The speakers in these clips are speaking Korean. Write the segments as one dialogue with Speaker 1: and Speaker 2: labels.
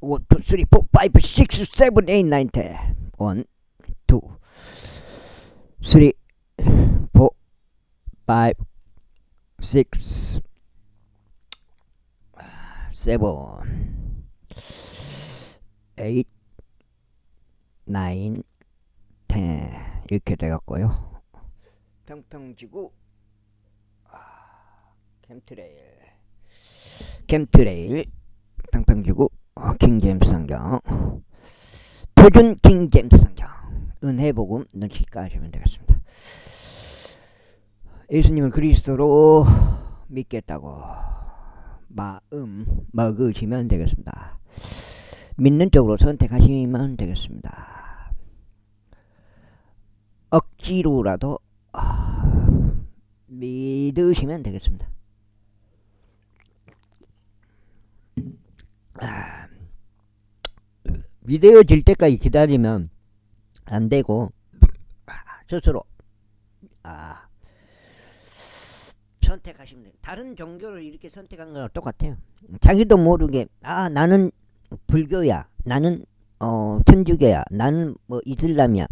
Speaker 1: 1, 2, 3, 4, 5, 6, 7, 8, 9, 10. 1, 2, 3, 4, 5, 6, 7, 8, 9, 10 이렇게 돼갖고요. 평평지구 캠트레일 평평지구 킹제임스 성경 표준 킹제임스 성경 은혜복음 눈치까 하시면 되겠습니다. 예수님을 그리스도로 믿겠다고 마음 먹으시면 되겠습니다. 믿는 쪽으로 선택하시면 되겠습니다. 억지로라도 믿으시면 되겠습니다. 믿어질 때까지 기다리면 안 되고 스스로 선택하시면 돼요. 다른 종교를 이렇게 선택한 거랑 똑같아요. 자기도 모르게 나는 불교야, 나는 천주교야, 나는 뭐 이슬람이야,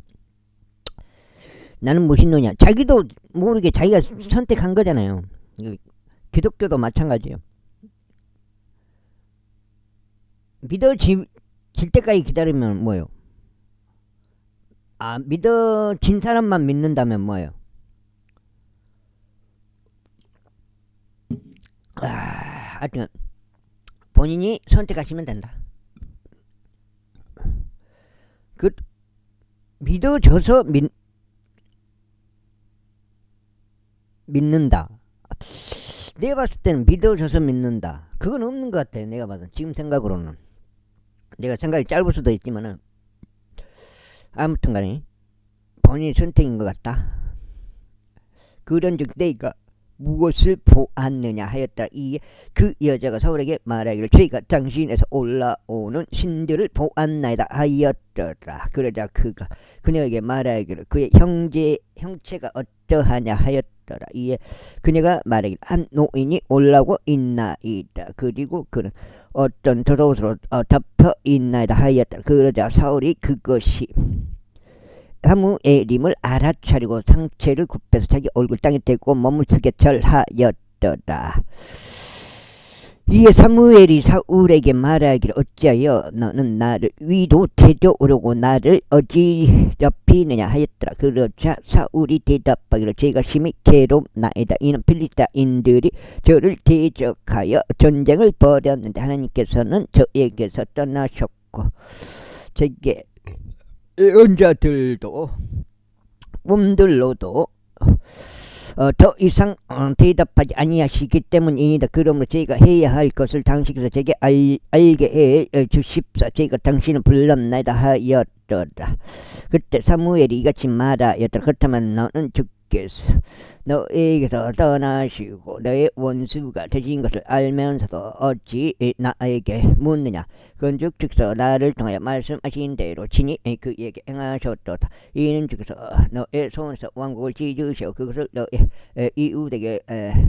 Speaker 1: 나는 무신론이야. 자기도 모르게 자기가 선택한 거잖아요. 기독교도 마찬가지예요. 믿어질 때까지 기다리면 뭐예요? 믿어진 사람만 믿는다면 뭐예요? 하여튼 본인이 선택하시면 된다. 믿어져서 믿는다. 내가 봤을 때는 믿어져서 믿는다. 그건 없는 것 같아. 내가 봐서 지금 생각으로는. 내가 생각이 짧을 수도 있지만은 아무튼 간에 본인의 선택인 것 같다. 그런즉 내가 무엇을 보았느냐 하였다. 그 여자가 사울에게 말하기를 저희가 당신에서 올라오는 신들을 보았나이다 하였더라. 그러자 그녀에게 말하기를 그의 형체가 어떠하냐 하였더라. 이에 그녀가 말하기를 한 노인이 올라오고 있나이다. 그리고 그는 어떤 돛옷으로 덮여 있나이다 하였더라. 그러자 사울이 그것이 사무엘임을 알아차리고 상체를 굽혀서 자기 얼굴 땅에 대고 몸을 쓰게 절하였더라. 이에 사무엘이 사울에게 말하기를 어찌하여 너는 나를 위로 데려오려고 나를 어지럽히느냐 하였더라. 그러자 사울이 대답하기를 제가 심히 괴롭나이다. 이는 필리스타인들이 저를 대적하여 전쟁을 벌였는데 하나님께서는 저에게서 떠나셨고 제게 예언자들도 꿈들로도 더 이상 대답하지 아니하시기 때문이다. 그러므로 제가 해야 할 것을 당신께서 제게 알게 해 주십사. 제가 당신을 불렀나이다 하였더라. 그때 사무엘이 이같이 말하였더라. 그렇다면 너는 주께서 너에게서 떠나시고 너의 원수가 되신 것을 알면서도 어찌 나에게 묻느냐. 그런즉 주께서 나를 통하여 말씀하신 대로 친히 그에게 행하셨도다. 이는 주께서 너의 손에서 왕국을 찢으시고 그것을 너의 이웃에게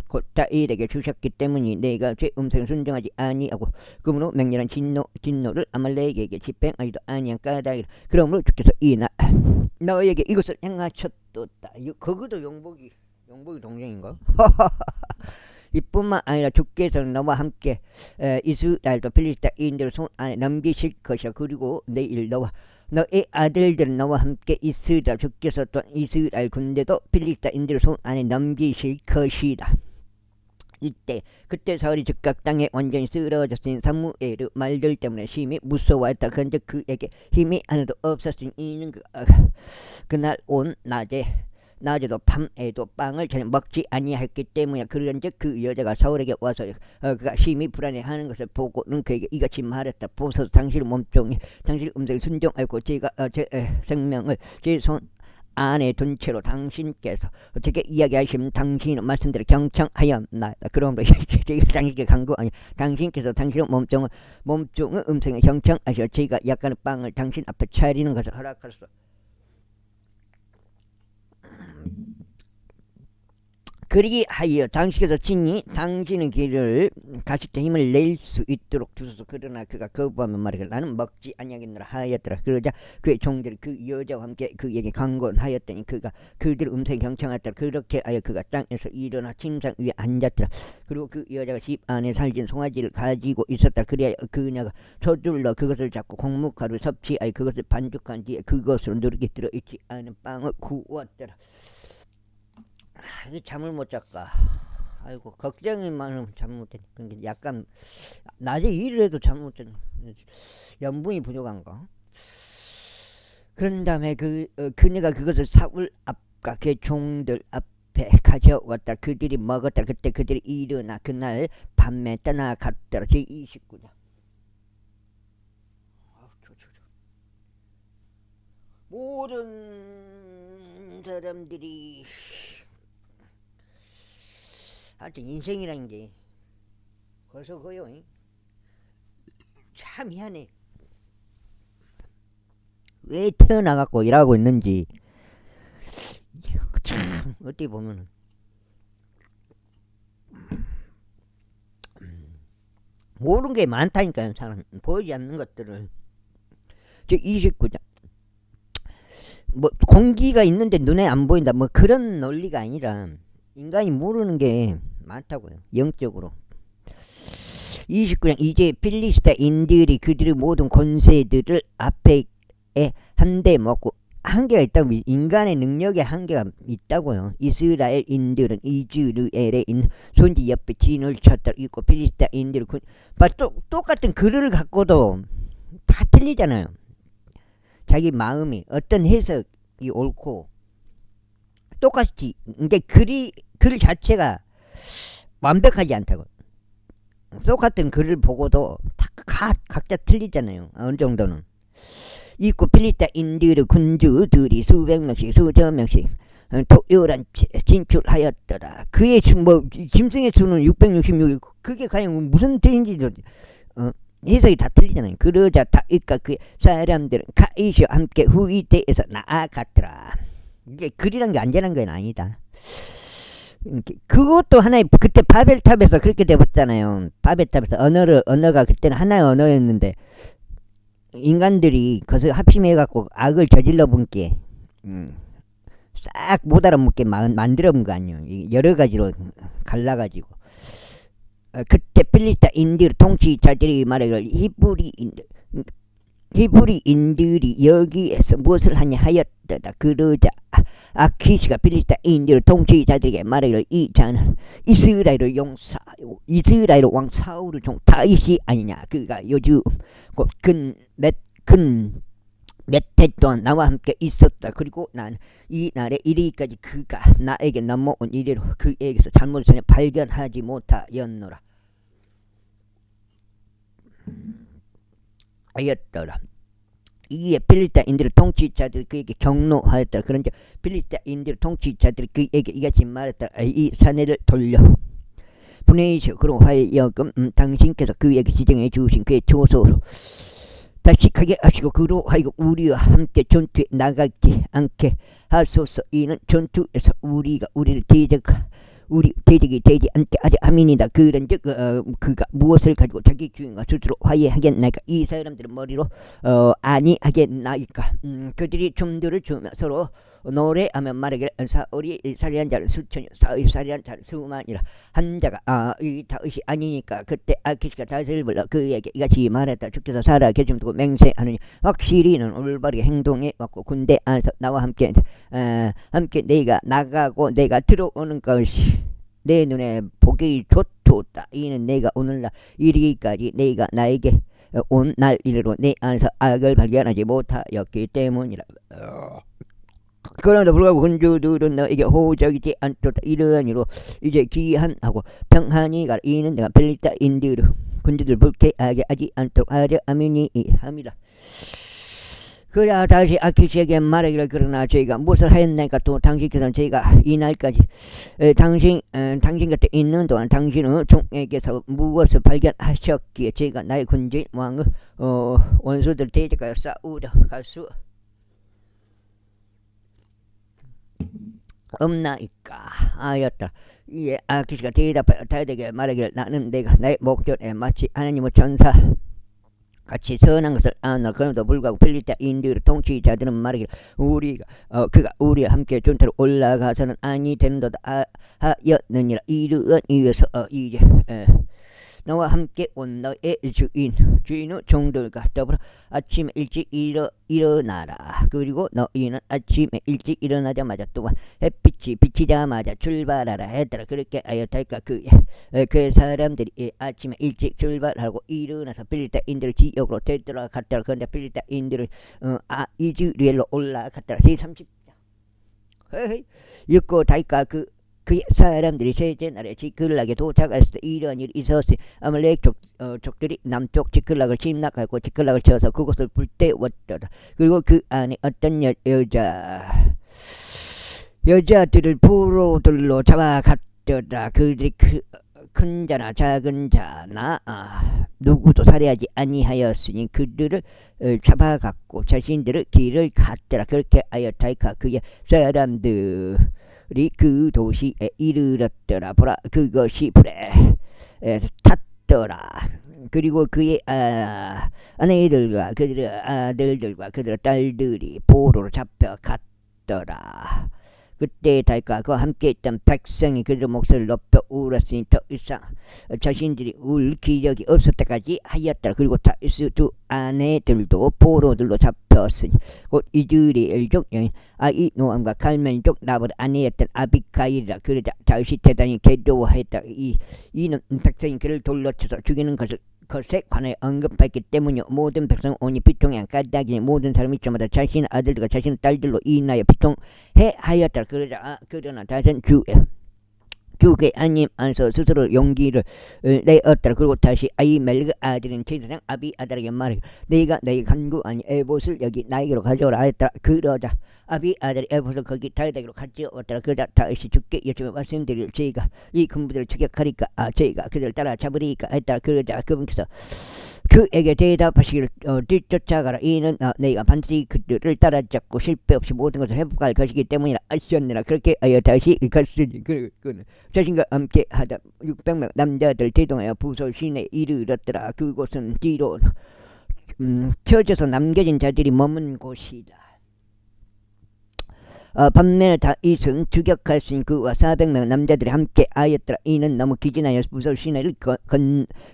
Speaker 1: 곧 다윗에게 주셨기 때문이 내가 제 음성을 순종하지 아니하고 그러므로 맹렬한 진노를 아말렉에게 집행하지도 아니한 까닭이라. 그러므로 주께서 이날 너에게 이것을 행하셨도다. 그것도 용복이 동정인가? 이뿐만 아니라 주께서는 너와 함께 이스라엘도 필리스타인들 손 안에 넘기실 것이야. 그리고 내일 너의 아들들은 너와 함께 있으리라. 주께서 또한 이스라엘 군대도 필리스타인들 손 안에 넘기실 것이다. 그때 사울이 즉각 땅에 완전히 쓰러졌으니 사무엘의 말들 때문에 심히 무서워했다. 그런데 그에게 힘이 하나도 없었으니 이는 그날 온 낮에도 밤에도 빵을 전혀 먹지 아니했기 때문이야. 그런즉 그 여자가 사울에게 와서 그가 심히 불안해하는 것을 보고는 그에게 이같이 말했다. 보소서 당신의 몸종이 당신의 음성을 순종하고 제가 제 생명을 제 손 안에 둔 채로 당신께서 어떻게 이야기하시면 당신의 말씀대로 경청하였나이다. 그러므로 제가 당신께 간구 아니 당신께서 당신의 몸종의 음성에 경청하셔 제가 약간의 빵을 당신 앞에 차리는 것을 허락하소서. 그리기 하여 당신께서 친히 당신의 길을 가실 때 힘을 낼 수 있도록 주소서. 그러나 그가 거부하면 말하기를 나는 먹지 아니하겠노라 하였더라. 그러자 그의 종들이 그 여자와 함께 그에게 강권하였더니 그가 그들의 음성에 경청하였더라. 그렇게 하여 그가 땅에서 일어나 침상 위에 앉았더라. 그리고 그 여자가 집 안에 살진 송아지를 가지고 있었다. 그래야 그녀가 서둘러 그것을 잡고 곡물가루 섭취하여 그것을 반죽한 뒤에 그것으로 누르게 들어있지 않은 빵을 구웠더라. 잠을 못 잤까. 아이고 걱정이 많으면 잠을 못 잤네. 약간 낮에 일을 해도 잠을 못 잤네. 염분이 부족한가. 그런 다음에 그녀가 그것을 사울 앞과 그의 종들 앞에 가져왔다. 그들이 먹었다. 그때 그들이 일어나 그날 밤에 떠나갔더라. 제29장. 모든 사람들이 하여튼 인생이라는 게 벌써 그요. 참 희한해. 왜 태어나갖고 일하고 있는지 참 어떻게 보면은 모르는 게 많다니까요. 사람 보이지 않는 것들을. 저 29장 뭐 공기가 있는데 눈에 안 보인다 뭐 그런 논리가 아니라 인간이 모르는 게 많다고요. 영적으로. 29장 이제 필리스타인들이 그들의 모든 권세들을 앞에 한대 먹고 한계가 있다고. 인간의 능력에 한계가 있다고요. 이스라엘인들은 이즈르엘에 있는 손지 옆에 진을 쳤다 있고 필리스타인들은 똑같은 글을 갖고도 다 틀리잖아요. 자기 마음이 어떤 해석이 옳고 똑같이. 근데 글 자체가 완벽하지 않다고. 똑같은 글을 보고도 각자 틀리잖아요. 어느 정도는. 있고 필리스타인들의 군주들이 수백 명씩 수천 명씩 토요란 진출하였더라. 그의 짐승의 수는 666. 그게 과연 무슨 뜻인지도 해석이 다 틀리잖아요. 그러자 다윗과 그 사람들은 가이시와 함께 후위대에서 나아갔더라. 이게 글이란 게 안전한 건 아니다. 그것도 하나의 그때 바벨탑에서 그렇게 되었잖아요. 바벨탑에서 언어가 그때는 하나의 언어였는데 인간들이 그것을 합심해갖고 악을 저질러 본게 싹 못 알아먹게 만들어 본 거 아니에요. 여러 가지로 갈라가지고. 그때 필리스타인들 통치자들이 말하기를 히브리인들이 여기에서 무엇을 하냐 하였다. 그러자 아키시가 필리스타인들 통치자들에게 말하기를 이 자는 이스라엘 왕 사울의 종 다윗이 아니냐. 그가 요즘 몇 해 동안 나와 함께 있었다. 그리고 난 이 날에 이르기까지 그가 나에게 넘어온 이래로 그에게서 잘못을 발견하지 못하였노라. 하였더라. 이에 필리스타인들의 통치자들이 그에게 경노하였더라. 그런데 필리스타인들의 통치자들이 그에게 이같이 말했더라. 이 사내를 돌려 보내시오. 그로 하여금 당신께서 그에게 지정해 주신 그의 조소로 다시 가게 하시고 그로 하여금 우리와 함께 전투에 나가지 않게 하소서. 이는 전투에서 우리가 우리를 대적이 되지 않게 하려 함이니이다. 그런즉 그가 무엇을 가지고 자기 주인과 스스로 화해하겠나이까. 이 사람들은 머리로 아니하겠나이까. 그들이 좀들을 주며 서로 노래하며 말하기를 사울이 살인한 자를 수천이요 사울이 살인한 자를 수만이라. 한 자가 이 다윗이 아니니까 그때 아키시가 다윗을 불러 그에게 이같이 말했다. 주께서 살아 계심 두고 맹세하느니 확실히 는 올바르게 행동해 왔고 군대 안에서 나와 함께 내가 나가고 내가 들어오는 것이 내 눈에 보기 좋다. 이는 내가 오늘날 이르기까지 내가 나에게 온 날 이래로 내 안에서 악을 발견하지 못하였기 때문이라. 그러나 불구하고 군주들은 너에게 호적이지 않도다. 이러한 이로 이제 기한하고 평안히 가라. 이는 내가 필리스타인들 군주들 불쾌하게 하지 않도록 하려 함이니이다. 그러나 다시 아키시에게 말하기를 그러나 저희가 무엇을 하였나이까. 또 당신께서는 저희가 이 날까지 당신 곁에 있는 동안 당신은 종에게서 무엇을 발견하셨기에 저희가 나의 군주인 왕을 원수들 대적하여 싸우러 갈 수 없나이까 하였다. 이에 아키스가 대답하되 말하기를 나는 내가 나의 목전에 마치 하나님의 전사 같이 선한 것을 아나 그럼에도 불구하고 필리스타인들의 통치자들은 말하기를 우리가 그가 우리와 함께 전투로 올라가서는 아니 되는도다 하였느니라. 이르은 이에서 이제 너와 함께 온 너의 주인의 종들과 더불어 아침에 일찍 일어나라. 그리고 너희는 아침에 일찍 일어나자마자 또한 햇빛이 비치자마자 출발하라 했더라. 그렇게 하였달까. 그 사람들이 아침에 일찍 출발하고 일어나서 필리스타인들 지역으로 되돌아갔더라. 그런데 필리스타인들은 이즈리엘로 올라갔더라. 제30장 읽고 달까. 그 사람들이 셋째 날에 지클락에 도착했을 때 이러한 일이 있었으니 아말렉 족들이 남쪽 지클락을 침략하고 지클락을 쳐서 그곳을 불태웠더라. 그리고 그 안에 어떤 여자들을 포로들로 잡아갔더라. 그들이 큰 자나 작은 자나 누구도 살해하지 아니하였으니 그들을 잡아갔고 자신들의 길을 갔더라. 그렇게 하였다이까. 그의 사람들이 그 도시에 이르렀더라. 보라, 그것이 불에 탔더라. 그리고 그의 아내들과 그들의 아들들과 그들의 딸들이 포로로 잡혀갔더라. 그때 달까 그와 함께 있던 백성이 그들의 목소리를 높여 울었으니 더 이상 자신들이 울 기력이 없었다까지 하였더라. 그리고 다윗의 두 아내들도 포로들로 잡혔으니 곧 이즈리엘족 여인 아히노암과 갈멜족 나봇의 아내였던 아비가일이라. 그러자 다윗이 대단히 괴로워했다. 이는 백성이 그를 돌려쳐서 죽이는 것에 관하여 언급했기 때문이요. 모든 백성은 온이 비통해 까닭이니 모든 사람이 저마다 자신의 아들들과 자신의 딸들로 인하여 비통해 하였다. 그러나 다윗은 주의 하나님 안에서 스스로 용기를 내었더라. 그리고 다시 아히멜렉의 아들인 제사장 아비아달에게 말하기를 네가 너희 간구하니 에봇을 여기 나에게로 가져오라 하였더라. 그러자 아비아달이 에봇을 거기 다윗에게로 가져왔더라. 그러자 다윗이 주께 여쭈며 말씀드릴 제가 이 군부들을 추격하리까 제가 그들을 따라 잡으리까 했더라. 그러자 그분께서 그에게 대답하시기를 뒤쫓아가라. 이는 내가 반드시 그들을 따라잡고 실패 없이 모든 것을 회복할 것이기 때문이라 하셨느라. 그렇게 하여 다시 갔으니 그는 자신과 함께 하다 600명 남자들 대동하여 부솔 시내에 이르렀더라. 그곳은 뒤로 쳐져서 남겨진 자들이 머문 곳이다. 반면에 다윗은 추격할 수 있는 그와 400명 남자들이 함께 하였더라. 이는 너무 기진하여 부솔 시내를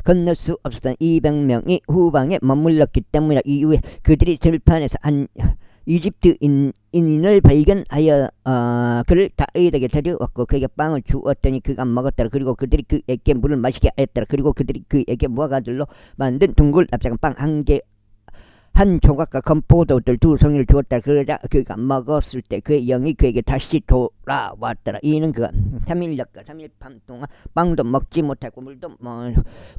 Speaker 1: 건널 수 없었던 200명이 후방에 머물렀기 때문이라. 이후에 그들이 들판에서 이집트인을 발견하여 그를 다윗에게 데려왔고 그에게 빵을 주었더니 그가 먹었더라. 그리고 그들이 그에게 물을 마시게 하였더라. 그리고 그들이 그에게 무화과들로 만든 둥글 납작한 빵 한 조각과 건포도들 2송이를 주었다. 그러자 그가 먹었을 때 그의 영이 그에게 다시 돌아왔더라. 이는 그가 3일역과 3일 밤 동안 빵도 먹지 못하고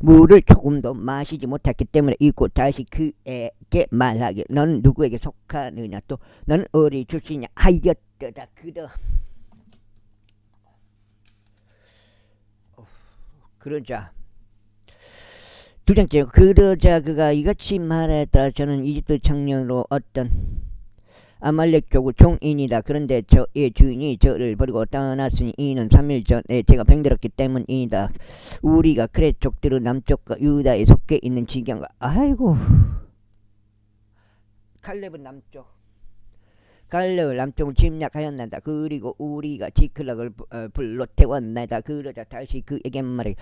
Speaker 1: 물을 조금도 마시지 못했기 때문에 이곳 다시 그에게 말하길 너는 누구에게 속하느냐 또 너는 어디 출신이냐 하였더라. 그러자 두장째 그러자 그가 이같이 말했다. 저는 이집트 청년으로 어떤 아말렉 족의 종인이다. 그런데 저의 주인이 저를 버리고 떠났으니 이는 3일 전에 제가 병들었기 때문이다. 우리가 그렛 족들은 남쪽과 유다에 속해 있는 지경과 아이고 칼렙은 갈렙을 남쪽을 침략하였나이다. 그리고 우리가 지클락을 불로 태웠나이다. 그러자 다시 그에게 말해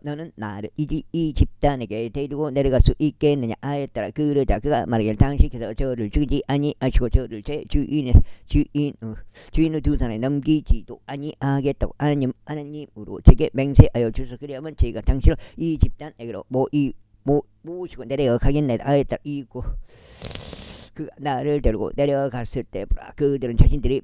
Speaker 1: 너는 나를 이 집단에게 데리고 내려갈 수 있겠느냐 하였더라. 그러자 그가 말하기를 당신께서 저를 죽이지 아니하시고 저를 제 주인의 두 손에 넘기지도 아니하겠다고 하나님으로 제게 맹세하여 주소. 그리하면 제가 당신을 이 집단에게로 모시고 내려가겠나이다 하였더라. 이고 그 나를 데리고 내려갔을 때 그들은 자신들이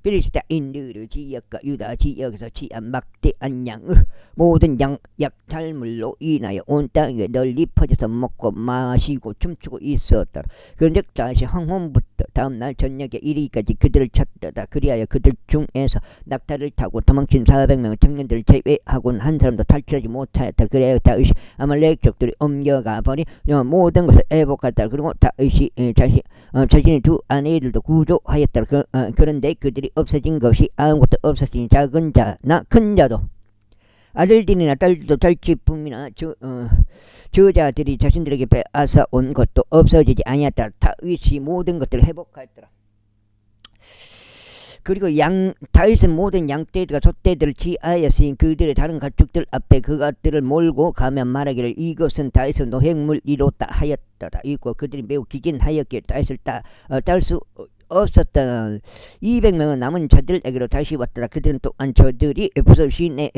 Speaker 1: 필리스타인들의 지역과 유다 지역에서 취한 막대한 양의 모든 약탈물로 인하여 온 땅에 널리 퍼져서 먹고 마시고 춤추고 있었더라. 그런데 다시 황혼부터 다음날 저녁에 이리까지 그들을 찾더라. 그리하여 그들 중에서 낙타를 타고 도망친 400명의 청년들을 제외하고는 한 사람도 탈출하지 못하였다. 그리하여 다윗이 아말렉 족들이 옮겨가 버린 모든 것을 회복하였다. 그리고 다윗이 자신의 두 아내들도 구조하였다. 그런데 그들이 없어진 것이 아무것도 없었으니 작은 자나 큰 자도 아들들이나 딸들도 딸집품이나 저자들이 자신들에게 빼앗아 온 것도 없어지지 아니었다. 다윗이 모든 것들을 회복하였더라. 그리고 다윗은 모든 양떼들과 소떼들을 지하였으니 그들의 다른 가축들 앞에 그것들을 몰고 가면 말하기를 이것은 다윗의 노획물 이로다 하였더라. 이고 그들이 매우 기진하였기에 다윗을 딸 수 없었던 200명의 남은 자들에게로 다시 왔더라. 그들은 또한 저들이 부서시내에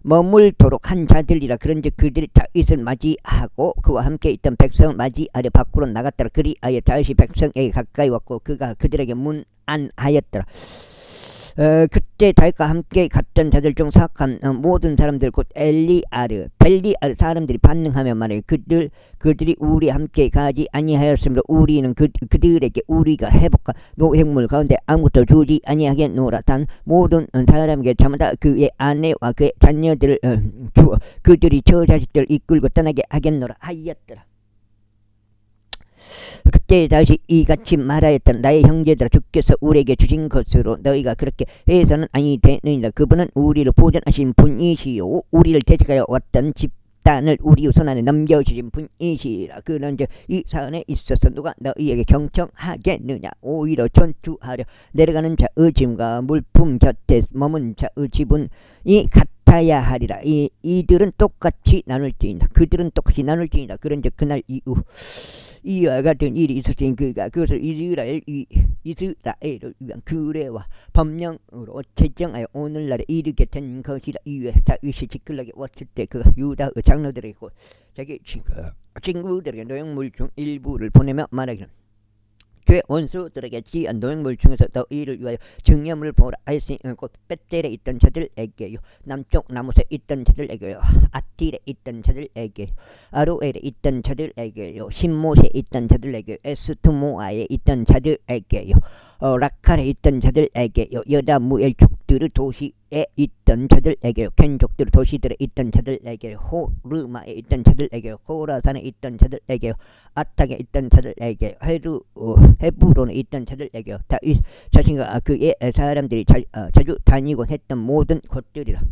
Speaker 1: 머물도록 한 자들이라. 그런즉 그들이 다윗을 맞이하고 그와 함께 있던 백성을 맞이하려 밖으로 나갔더라. 그리하여 다윗이 백성에게 가까이 왔고 그가 그들에게 문안하였더라. 그때 다윗과 함께 갔던 자들 중 사악한 모든 사람들 곧 벨리아르 사람들이 반응하며 말해 그들이 우리와 함께 가지 아니하였으므로 우리는 그들에게 우리가 회복한 노획물 가운데 아무것도 주지 아니하겠노라. 단 모든 사람에게 저마다 그의 아내와 그의 자녀들을 주어 그들이 저 자식들을 이끌고 떠나게 하겠노라 하였더라. 그때 다시 이같이 말하였다. 나의 형제들아, 주께서 우리에게 주신 것으로 너희가 그렇게 해서는 아니 되느니라. 그분은 우리를 보존하신 분이시요 우리를 대적하여 왔던 집단을 우리 손안에 넘겨주신 분이시라. 그런즉 이 사안에 있어서 누가 너희에게 경청하겠느냐. 오히려 전투하려 내려가는 자의 짐과 물품 곁에 머문 자의 지분이 같아야 하리라. 이들은 똑같이 나눌지니라. 그들은 똑같이 나눌지니라. 그런즉 그날 이후 이와 같은 일이 있었으니 그것을 이스라엘을 위한 규례와 법령으로 제정하여 오늘날에 이르게 된 것이라. 이에 다윗이 지클락에 왔을 때 그가 유다의 장로들에게 곧 자기 친구들에게 노획물 중 일부를 보내며 말하기를 그의 원수들에게 지한 노획물 중에서 너희를 위하여 증여물을 보라 하였으니 곧 벳델에 있던 자들에게요, 남쪽 나못에 있던 자들에게요, 아틸에 있던 자들에게요, 아로엘에 있던 자들에게요, 신못에 있던 자들에게요, 에스트모아에 있던 자들에게요, 라칼에 있던 자들에게요, 여다 무엘 족들의 도시에 있던 자들에게요, 켄족들의 도시들에 있던 자들에게요, 호르마에 있던 자들에게요, 고라산에 있던 자들에게요, 아탁에 있던 자들에게요, 헤브론에 있던 자들에게요, 다윗 자신과 그의 사람들이 자주 다니곤 했던 모든 곳들이라.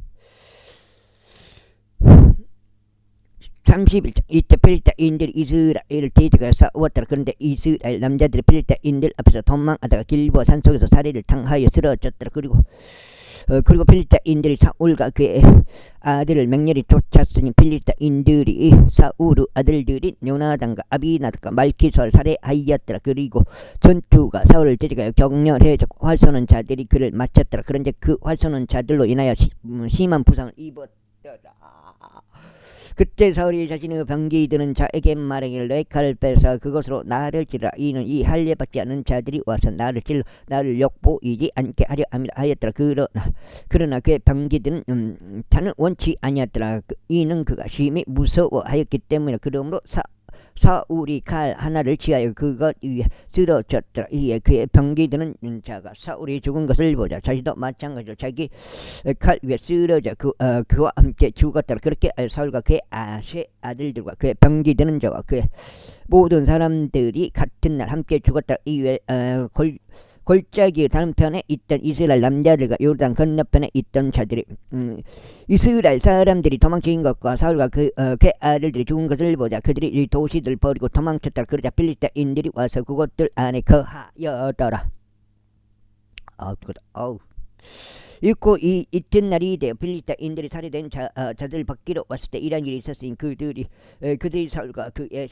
Speaker 1: 31장. 이때 필리스타인들이 이스라엘을 대적하여 싸웠더라. 그런데 이스라엘 남자들이 필리스타인들 앞에서 도망하다가 길보아 산속에서 살해를 당하여 쓰러졌더라. 그리고 필리스타인들이 사울과 그의 아들을 맹렬히 쫓았으니 필리스타인들이 사울의 아들들이 요나단과 아비나답과 말기수를 살해하였더라. 그리고 전투가 사울을 대적하여 격렬해졌고 활쏘는 자들이 그를 맞췄더라. 그런데 그 활쏘는 자들로 인하여 심한 부상을 입었더라. 그때 사울이 자신의 병기 드는 자에게 말하기를 너의 칼을 빼서 그것으로 나를 찌르라. 이는 이 할례받지 않은 자들이 와서 나를 찔러 나를 욕보이지 않게 하려 함이라 하였더라. 그러나 그의 병기 드는 자는 원치 아니었더라. 이는 그가 심히 무서워하였기 때문이라. 그러므로 사울이 칼 하나를 취하여 그것 위에 쓰러졌더라. 이에 그의 병기 드는 자가 사울이 죽은 것을 보자 자기도 마찬가지로 자기 칼 위에 쓰러져 그와 함께 죽었더라. 그렇게 사울과 그의 아들들과 그의 병기 드는 자와 그의 모든 사람들이 같은 날 함께 죽었더라. 이외에 골짜기 단편에 있던 이스라엘 남자들과 요르단 건너편에 있던 자들이 이스라엘 사람들이 도망친 것과 사울과 그의 아들들이 죽은 것을 보자 그들이 이 도시들을 버리고 도망쳤더라. 그러자 필리스타인들이 와서 그곳들 안에 거하여더라. 읽고 이튿날이 되어 필리스타인들이 살해된 자들 받기로 왔을 때 이런 일이 있었으니 그들이 사울과 그의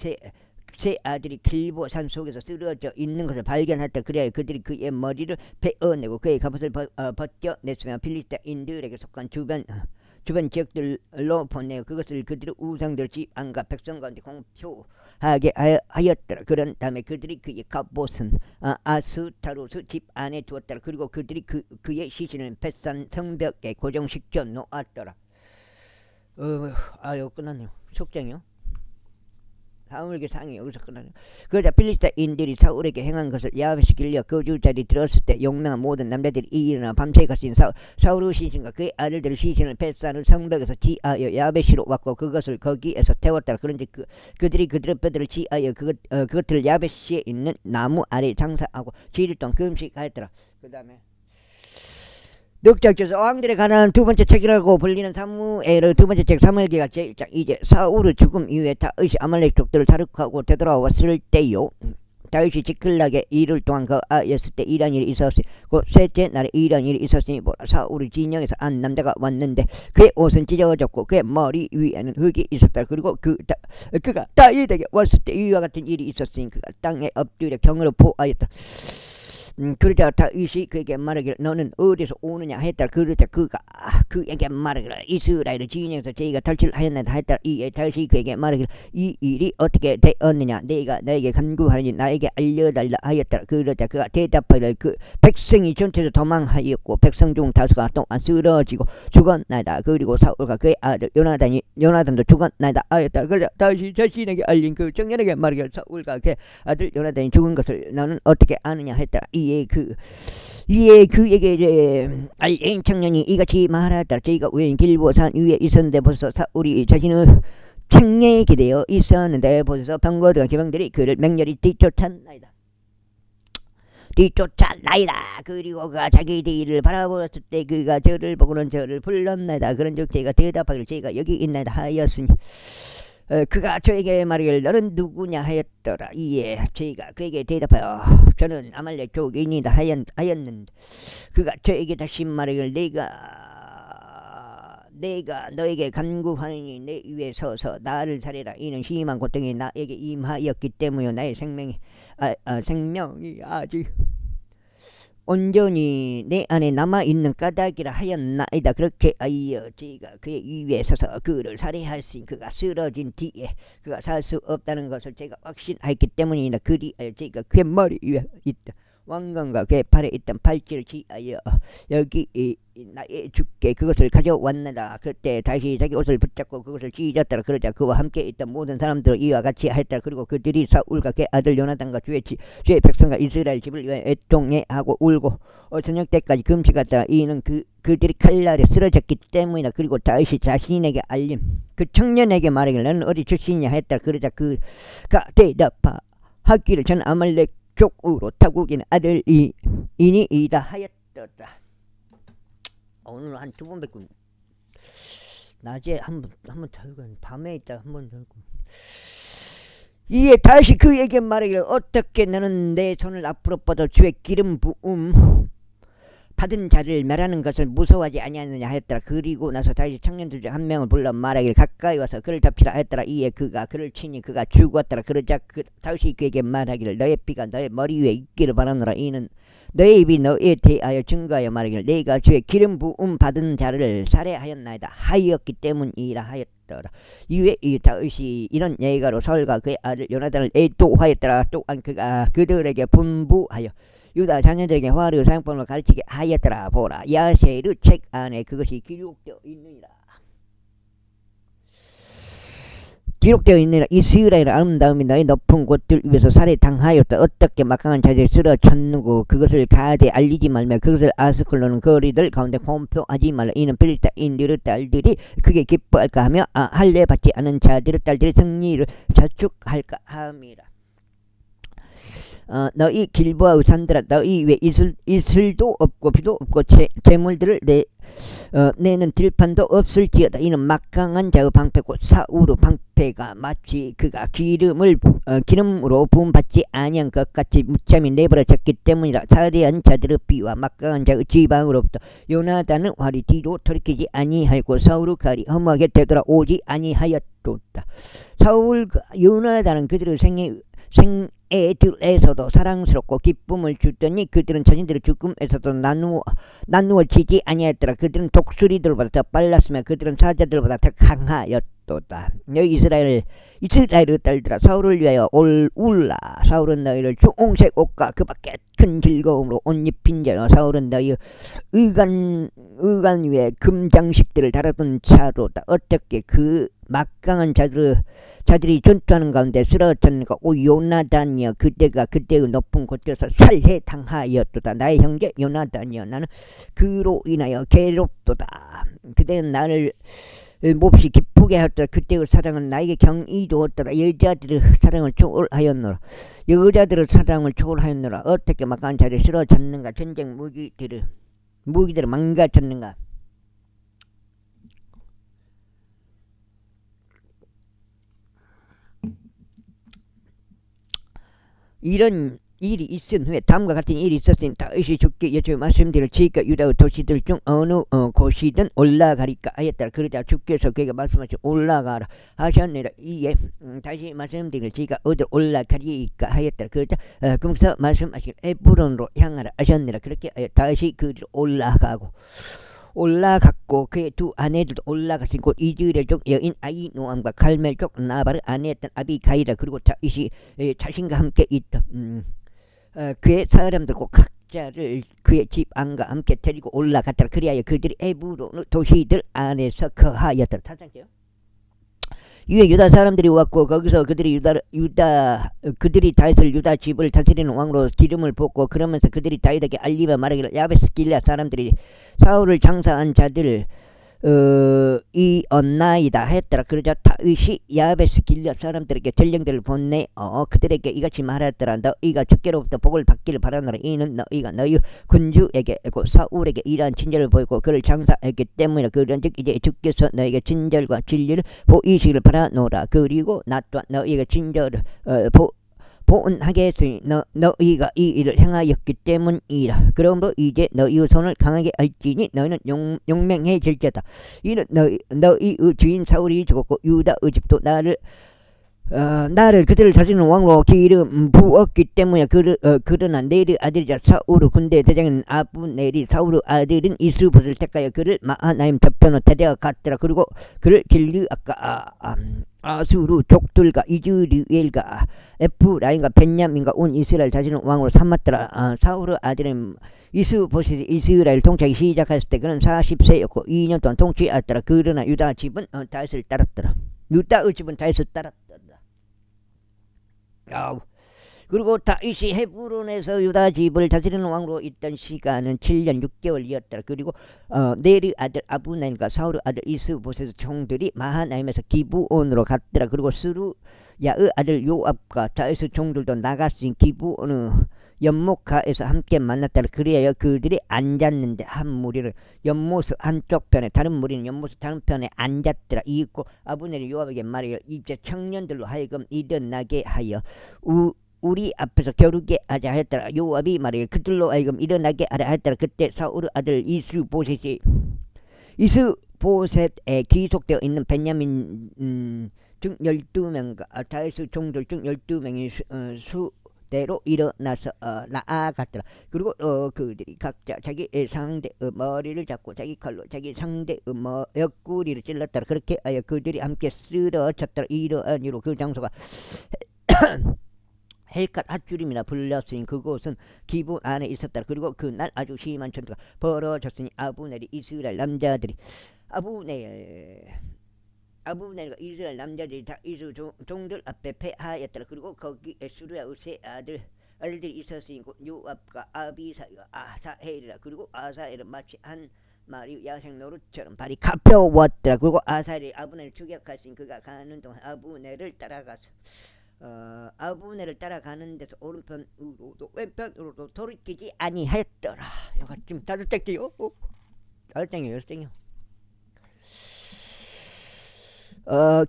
Speaker 1: 세 아들이 길보아 산 속에서 쓰러져 있는 것을 발견했다. 그래야 그들이 그의 머리를 베어내고 그의 갑옷을 벗겨냈으며 필리스타인들에게 속한 주변 지역들로 보내어 그것을 그들의 우상들 집 안과 백성 가운데 공표하게 하였더라. 그런 다음에 그들이 그의 갑옷은 아스타로스 집 안에 두었더라. 그리고 그들이 그의 시신을 벳산 성벽에 고정시켜 놓았더라. 끝났네요. 속장이요. 사울의 상이 여기서 끝나는. 그러자 필리스타인들이 사울에게 행한 것을 야베스 길리앗 거주자들이 들었을 때 용맹한 모든 남자들이 일어나 밤새 갇힌 사울의 시신과 그의 아들들의 시신을 벳산을 성벽에서 지하여 야베시로 왔고 그것을 거기에서 태웠더라. 그런지 그들이 그들의 뼈들을 지하여 그것들을 야베시에 있는 나무 아래 장사하고 7일 동안 금식하였더라. 그 다음에 늑작에서 왕들에 관한 두 번째 책이라고 불리는 사무엘의 두 번째 책 사무엘기가 제1장. 이제 사울의 죽음 이후에 다윗이 아말렉 족들을 타락하고 되돌아왔을 때요, 다윗이 지클락에 2일 동안 거하였을 때 이런 일이 있었으니 곧 셋째 날에 이런 일이 있었으니 보라, 사울의 진영에서 한 남자가 왔는데 그의 옷은 찢어졌고 그의 머리 위에는 흙이 있었다. 그리고 그가 다윗에게 왔을 때 이와 같은 일이 있었으니 그가 땅에 엎드려 경으로 보아였다. 그러자 다윗이 그에게 말하기를 너는 어디서 오느냐 했다. 그러자 그가 그에게 말하기를 이스라엘의 진영에서 저희가 탈출하였나이다 했다. 이에 다윗이 그에게 말하기를 이 일이 어떻게 되었느냐 내가 너에게 간구하니 나에게 알려달라 하였다. 그러자 그가 대답하기를 그 백성이 전체로 도망하였고 백성 중 다수가 또한 쓰러지고 죽었나이다. 그리고 사울과 그의 아들 요나단도 죽었나이다 하였다. 그러자 다윗이 자신에게 알린 그 청년에게 말하기를 사울과 그의 아들 요나단이 죽은 것을 너는 어떻게 아느냐 했다. 이에 그에게 알린 청년이 이같이 말하였다. 저희가 우연 길보산 위에 있었는데 벌써 사울이 자신의 생명이 기대어 있었는데 벌써 병거들과 기병들이 그를 맹렬히 뒤쫓았나이다. 그리고 그가 자기 뒤를 바라보았을 때 그가 저를 보고는 저를 불렀나이다. 그런즉 저희가 대답하기를 저희가 여기 있나이다 하였으니 그가 저에게 말하기를 너는 누구냐 하였더라. 이에 저희가 그에게 대답하여 저는 아말렉 족인이다 하였는데 그가 저에게 다시 말하기를 내가 너에게 간구하니 내 위에 서서 나를 살해라. 이는 심한 고통이 나에게 임하였기 때문에 나의 생명이 아직 온전히 내 안에 남아있는 까닭이라 하였나이다. 그렇게 하여 저희가 그의 위에 서서 그를 살해할시 그가 쓰러진 뒤에 그가 살 수 없다는 것을 제가 확신하였기 때문이다. 그리하여 저희가 그의 머리 위에 있다 왕관과 그의 팔에 있던 팔찌를 지하여 여기 나의 주께 그것을 가져왔나이다. 그때 다시 자기 옷을 붙잡고 그것을 찢었더라. 그러자 그와 함께 있던 모든 사람들은 이와 같이 하였더라. 그리고 그들이 사울과 그의 아들 요나단과 주의 백성과 이스라엘 집을 위하여 애통해하고 울고 저녁 때까지 금식하더라. 이는 그들이 칼날에 쓰러졌기 때문이다. 그리고 다윗이 자신에게 알림 그 청년에게 말하기를 너는 어디 출신이냐 했더라. 그러자 그가 대답하기를 저는 아말렉 족으로 타국인 아들이니이다 하였더라. 오늘 한 두 번 뵙고 낮에 한번 들고 밤에 있다가 한번 들고 이에 다시 그에게 말하기를 어떻게 너는 내 손을 앞으로 뻗어 주의 기름 부음 받은 자를 멸하는 것을 무서워하지 아니하느냐 하였더라. 그리고 나서 다시 청년들 중 한 명을 불러 말하기를 가까이 와서 그를 잡히라 하였더라. 이에 그가 그를 치니 그가 죽었더라. 그러자 다시 그에게 말하기를 너의 피가 너의 머리 위에 있기를 바라노라. 이는 너의 입이 너에 대하여 증거하여 말하기를 내가 주의 기름 부음 받은 자를 살해하였나이다 하였기 때문이라 하였더라. 이후에 이 다윗이 이런 예가로 사울과 그의 아들 요나단을 애도하였더라. 또한 그가 그들에게 분부하여 유다 자녀들에게 화를 사용법을 가르치게 하였더라. 보라, 야세르 책 안에 그것이 기록되어 있느니라. 이스라엘 아름다움이 너희 높은 곳들 위에서 살해당하였다. 어떻게 막강한 자들이 쓰러졌는고 그것을 가드에 알리지 말며 그것을 아스클론은 거리들 가운데 공표하지 말라. 이는 필리스타인들의 딸들이 그게 기뻐할까 하며 할례 받지 않은 자들의 딸들의 승리를 자축할까 함이라. 너희 길보아의 산들아 너희 위에 이슬도 없고 비도 없고 재물들을 내는 들판도 없을지어다. 이는 막강한 자의 방패고 사울의 방패가 마치 그가 기름으로 부음받지 아니한 것 같이 무참히 내버려졌기 때문이라. 살해한 자들의 비와 막강한 자의 지방으로부터 요나단의 활이 뒤로 돌이키지 아니하였고 사울의 칼이 허무하게 되돌아오지 아니하였도다. 사울과 요나단은 그들의 애들에서도 사랑스럽고 기쁨을 주더니 그들은 자신들의 죽음에서도 나누어지지 아니하였더라. 그들은 독수리들보다 더 빨랐으며 그들은 사자들보다 더 강하였도다. 너희 이스라엘의 딸들아 사울을 위하여 울라. 사울은 너희를 주홍색 옷과 그 밖에 큰 즐거움으로 옷 입힌 자여 사울은 너희 의관 위에 금장식들을 달았던 자로다. 어떻게 그 막강한 자들이 전투하는 가운데 쓰러졌는가. 오 요나단이여 그때가 그때의 높은 곳에서 살해당하였도다. 나의 형제 요나단이여 나는 그로 인하여 괴롭도다. 그대는 나를 몹시 기쁘게 하였다. 그때의 사랑은 나에게 경이로웠더라. 여자들의 사랑을 초월하였노라. 여자들의 사랑을 초월하였노라. 어떻게 막강한 자들이 쓰러졌는가. 전쟁 무기들을 망가졌는가. 이런 일이 있은 후에 다음과 같은 일이 있었으니 다윗이 주께 여쭈어 말씀드릴 지가 유다의 도시들 중 어느 곳이든 올라가리까 하였더라. 그러자 주께서 그에게 말씀하시 올라가라 하셨느라. 이에 다시 말씀드릴 지가 어디 올라가리까 하였더라. 그러자 그러면서 말씀하신 에브론으로 향하라 하셨느라. 그렇게 다시 그리로 올라갔고 그의 두 아내들도 올라갔으니 곧 이스라엘 족 여인 아히노암과 갈멜 족 나발의 아내였던 아비가일이라. 그리고 다윗이 자신과 함께 있던 그의 사람들과 각자를 그의 집 안과 함께 데리고 올라갔더라. 그리하여 그들이 에브론 도시들 안에서 거하였더라. 찾았죠? 이에 유다 사람들이 왔고 거기서 그들이 다윗을 유다 집을 다스리는 왕으로 기름을 붓고 그러면서 그들이 다윗에게 알리며 말하기를 야베스 길앗 사람들이 사울을 장사한 자들 이 언나이다 했더라. 그러자 다윗이 야베스 길앗 사람들에게 전령들을 보내어 그들에게 이같이 말하였더라. 너희가 주께로부터 복을 받기를 바라노라. 이는 너희가 너희 군주에게 사울에게 이러한 친절을 보이고 그를 장사했기 때문이라. 그런즉 이제 주께서 너희에게 친절과 진리를 보이시기를 바라노라. 그리고 나 또한 너희에게 친절을 보은하게 했으니 너희가 이 일을 행하였기 때문이라. 그러므로 이제 너희의 손을 강하게 할지니 너희는 용맹해질지어다. 이는 너희의 주인 사울이 죽었고 유다의 집도 나를 그들을 다스리는 왕으로 기름 부었기 때문에. 그러나 네리 아들이자 사울의 군대 대장인 아브넬이 사울의 아들인 이스보셋을 택하여 그를 마하나임 저편으로 데려가 갔더라. 그리고 그를 길르앗과 아수르 족들과 이즈리엘과 에프라임과 벤야민과 온 이스라엘 다스리는 왕으로 삼았더라. 사울의 아들인 이스보셋이 이스라엘 통치하기 시작했을 때 그는 40세였고 2년 동안 통치하였더라. 그러나 유다 집은 다윗을 따랐더라. 유다의 집은 다윗을 따랐더라. 그리고 다윗이 헤브론에서 유다 집을 다스리는 왕으로 있던 시간은 7년 6개월이었더라. 그리고 네리 아들 아브넬과 사울의 아들 이스보셋의 총들이 마하나임에서 기브온으로 갔더라. 그리고 스루야의 아들 요압과 다윗의 총들도 나갔으니 기브온의 연못가에서 함께 만났더라. 그리하여 그들이 앉았는데 한 무리는 연못의 한쪽 편에 다른 무리는 연못의 다른 편에 앉았더라. 이윽고 아브넬이 요압에게 말하여 이제 청년들로 하여금 일어나게 하여 우리 앞에서 겨루게 하자 했더라. 요압이 말하여 그들로 하여금 일어나게 하라 했더라. 그때 사울의 아들 이스보셋에 귀속되어 있는 베냐민 중 12명과 다윗의 종들 중 12명이 수대로 일어나서 나아갔더라. 그리고 그들이 각자 자기 상대의 머리를 잡고 자기 칼로 자기 상대의 옆구리를 찔렀더라. 그렇게 하여 그들이 함께 쓰러졌더라. 이러한 이유로 그 장소가 헬갓 핫주림이라 불렸으니 그곳은 기분 안에 있었다. 그리고 그날 아주 심한 전투가 벌어졌으니 아브넬이 이스라엘 남자들이 아브넬과 이스라엘 남자들이 다 이스 종들 앞에 패하였더라. 그리고 거기에 수르야의 세 아들들이 있었으니 요압과 아비사이와 아사헬이라. 그리고 아사헬은 마치 한 마리 야생 노루처럼 발이 가벼웠더라. 그리고 아사헬이 아브넬을 추격하시니 그가 가는 동안 아브넬을 따라가는 데서 오른편으로도 왼편으로도 돌이키지 아니하였더라. 여가 좀 다들 땡겨요. 다들 땡겨요.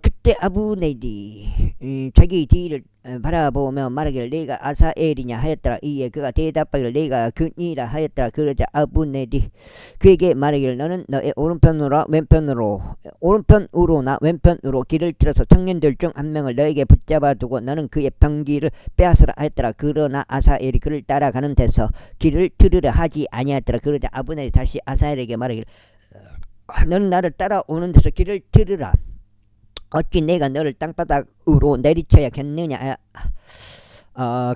Speaker 1: 그때 아브넬이 자기 뒤를 바라보며 말하기를 내가 아사엘이냐 하였더라. 이에 그가 대답하기를 내가 그니라 하였더라. 그러자 아브넬이 그에게 말하기를 너는 너의 오른편으로나 왼편으로 길을 틀어서 청년들 중 한 명을 너에게 붙잡아 두고 너는 그의 병기를 빼앗으라 하였더라. 그러나 아사엘이 그를 따라가는 데서 길을 틀으려 하지 아니하였더라. 그러자 아브넬이 다시 아사엘에게 말하기를 너는 나를 따라오는 데서 길을 틀으라. 어찌 내가 너를 땅바닥으로 내리쳐야겠느냐.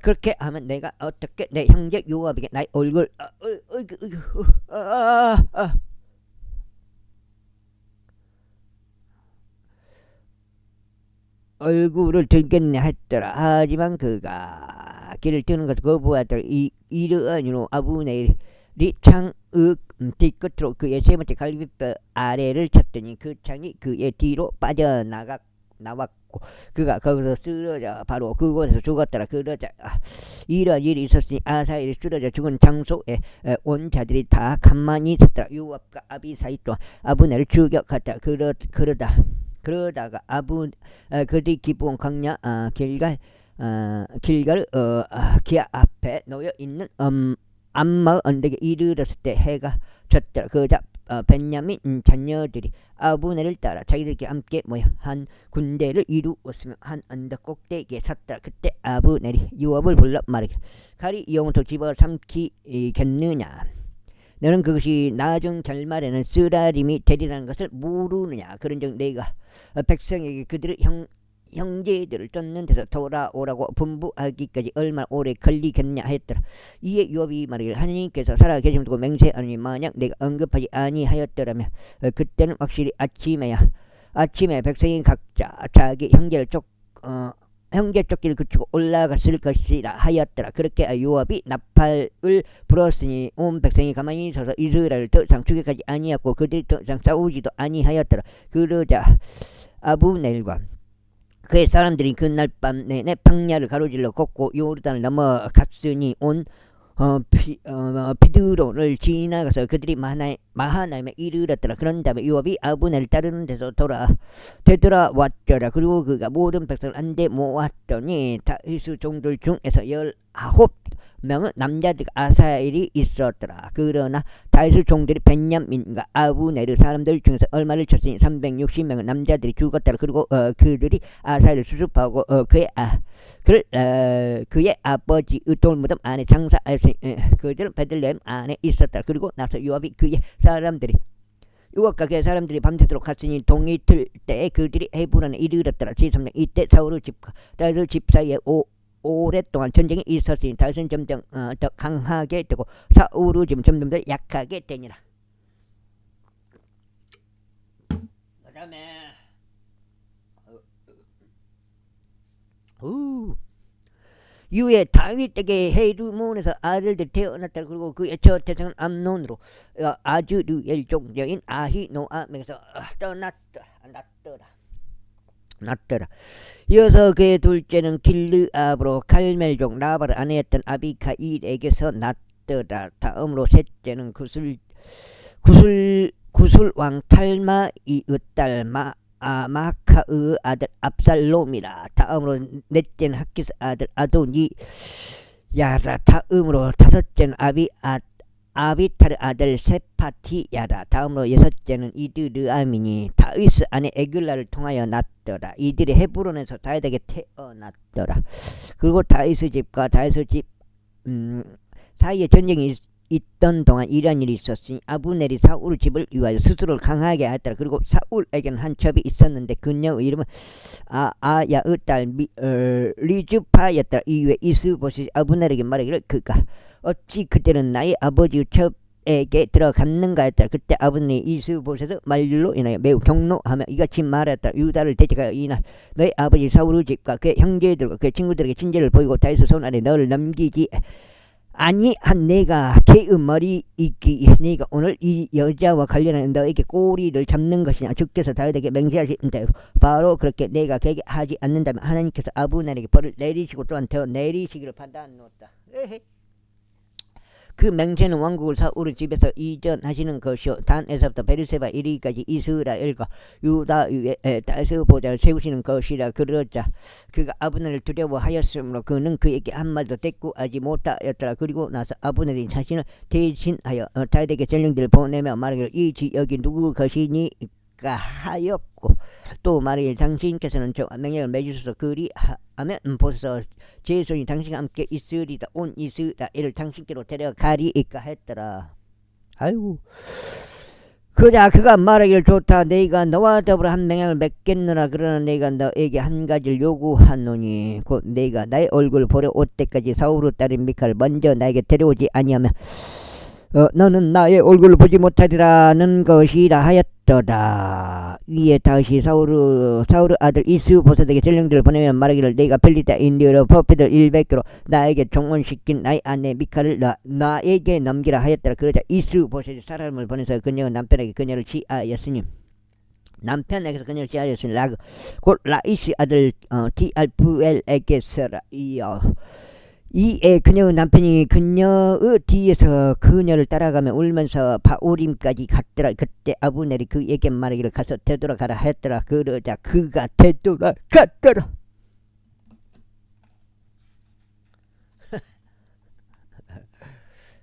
Speaker 1: 그렇게 하면 내가 어떻게 내 형제 요압에게 나의 얼굴 얼굴을 들겠네 했더라. 하지만 그가 길을 뜨는 것을 거부하더라. 이르니로 아브넬이 창의 뒤끝으로 그의 세 번째 갈비뼈 아래를 쳤더니 그 창이 그의 뒤로 나왔고 그가 거기서 쓰러져 바로 그곳에서 죽었더라. 그러자 이런 일이 있었으니 아사엘이 쓰러져 죽은 장소에 온 자들이 다 가만히 있었더라. 요압과 아비사이 또 아브넬을 추격하다. 그러다가 그들이 기브온 광야 길갈 기아 앞에 놓여 있는 암마을 언덕에 이르렀을 때 해가 졌더라. 그러자 벤야민 자녀들이 아브넬을 따라 자기들끼리 함께 모여 한 군대를 이루었으며 한 언덕 꼭대기에 섰더라. 그때 아브넬이 요압을 불러 말하기를 칼이 영토 집어 삼키겠느냐. 너는 그것이 나중 결말에는 쓰라림이 되리라는 것을 모르느냐. 그런즉 내가 백성에게 그들의 형제들을 쫓는 데서 돌아오라고 분부하기까지 얼마나 오래 걸리겠냐 했더라. 이에 요압이 말하기를 하나님께서 살아계심을 두고 맹세하노니 만약 내가 언급하지 아니하였더라면 그때는 확실히 아침에 백성이 각자 자기 형제 쫓기를 그치고 올라갔을 것이라 하였더라. 그렇게 요압이 나팔을 불었으니 온 백성이 가만히 서서 이스라엘을 더 이상 추격하지 아니하였고 그들이 더 이상 싸우지도 아니하였더라. 그러자 아브넬과 그의 사람들이 그날 밤 내내 광야를 가로질러 걷고 요르단을 넘어갔으니 온 비드론을 지나가서 그들이 마하나임에 이르렀더라. 그런 다음에 요압이 아브넬을 따르는 데서 되돌아왔더라. 그리고 그가 모든 백성을 한데 모았더니 다윗 종들 중에서 19명의 남자들과 아사엘이 있었더라. 그러나 다윗 종들이 벤야민과 아브넬의 사람들 중에서 얼마를 쳤으니 360명의 남자들이 죽었더라. 그리고 그들이 아사엘을 수습하고 그의 아버지의 돌무덤 안에 장사하였으니 그들은 베들레헴 안에 있었더라. 그리고 나서 요압이 요압과 그의 사람들이 밤새도록 갔으니 동이 틀 때에 그들이 헤브론에 이르렀더라. 제3년 이때 사울의 집과 다윗의 집 사이에 오랫동안 전쟁이 있었으니 다윗은 점점 더 강하게 되고 사울의 집은 점점 더 약하게 되니라. 그 다음에 이후에 다윗에게 헤르몬에서 아들들이 태어났다. 그리고 그의 첫 태생은 암논으로 아즈르엘 종녀인 아히노아맥에서 났더라. 이어서 그의 둘째는 길르압으로 칼멜종 라바를 아내였던 아비카일에게서 났더라. 다음으로 셋째는 구술왕 탈마이의 딸 마카의 아들 압살롬이라. 다음으로 넷째는 하키스 아들 아도니야라. 다음으로 다섯째는 아비탈의 아들 세파티야라. 다음으로 여섯째는 이드르아민이 다윗의 아내 에글라를 통하여 났더라. 이들이 헤브론에서 다윗에게 태어났더라. 그리고 다윗의 집과 다윗의 집 사이에 전쟁이 있던 동안 이런 일이 있었으니 아브넬이 사울의 집을 위하여 스스로를 강하게 하였더라. 그리고 사울에게는 한 첩이 있었는데 그녀의 이름은 아야의 딸 리즈파였더라. 이후에 이스보셋이 아브넬에게 말하기를 그가 어찌 그때는 나의 아버지의 첩에게 들어갔는가 했더라. 그때 아브넬이 이스보셋의 말로 인하여 매우 경노하며 이같이 말했더라. 유다를 대적하여 이날 너의 아버지 사울의 집과 그의 형제들과 그의 친구들에게 친절을 보이고 다윗의 손 아래 너를 넘기지 아니한 내가 개의 머리 있기에 네가 오늘 이 여자와 관련한 너에게 꼬리를 잡는 것이냐. 주께서 다윗에게 맹세하신 대로 바로 그렇게 내가 개게 하지 않는다면 하나님께서 아브넬에게 벌을 내리시고 또한 더 내리시기를 받아놓았다. 그 맹세는 왕국을 사울의 집에서 이전하시는 것이요 단에서부터 베르세바 이르기까지 이스라엘과 유다 위에 다윗의 보좌를 세우시는 것이라. 그러자 그가 아브넬을 두려워하였으므로 그는 그에게 한마디도 대꾸하지 못하였더라. 그리고 나서 아브넬이 자신을 대신하여 다윗에게 전령들을 보내며 말하기를 이 지역이 누구 것이니까 하였고 또 말하기를 당신께서는 저 명령을 매주셔서 그리하면 보소서 제 손이 당신과 함께 있으리다. 온 이스라엘을 당신께로 데려가리이까 했더라. 아이고. 그러자 그가 말하기를 좋다. 내가 너와 더불어 한 명령을 맺겠노라. 그러나 내가 너에게 한 가지를 요구하노니 곧 내가 나의 얼굴을 보려 올 때까지 사울의 딸인 미칼을 먼저 나에게 데려오지 아니하면 너는 나의 얼굴을 보지 못하리라는 것이라 하였다. 하였더라. 이에 다시 사울 아들 이스 보사에게 전령들을 보내면 말하기를 내가 빌리다 인디어로 퍼피들 100개로 나에게 종원시킨 나의 아내 미카를 나에게 넘기라 하였더라. 그러자 이스 보사의 사람을 보내서 그녀가 남편에게 그녀를 취하였으니 남편에게서 그녀를 취하였으니 곧 라이시 아들 디알프엘에게서라. 이에 그녀의 남편이 그녀의 뒤에서 그녀를 따라가며 울면서 바오림까지 갔더라. 그때 아브넬이 그에게 말하기를 가서 되돌아가라 했더라. 그러자 그가 되돌아갔더라.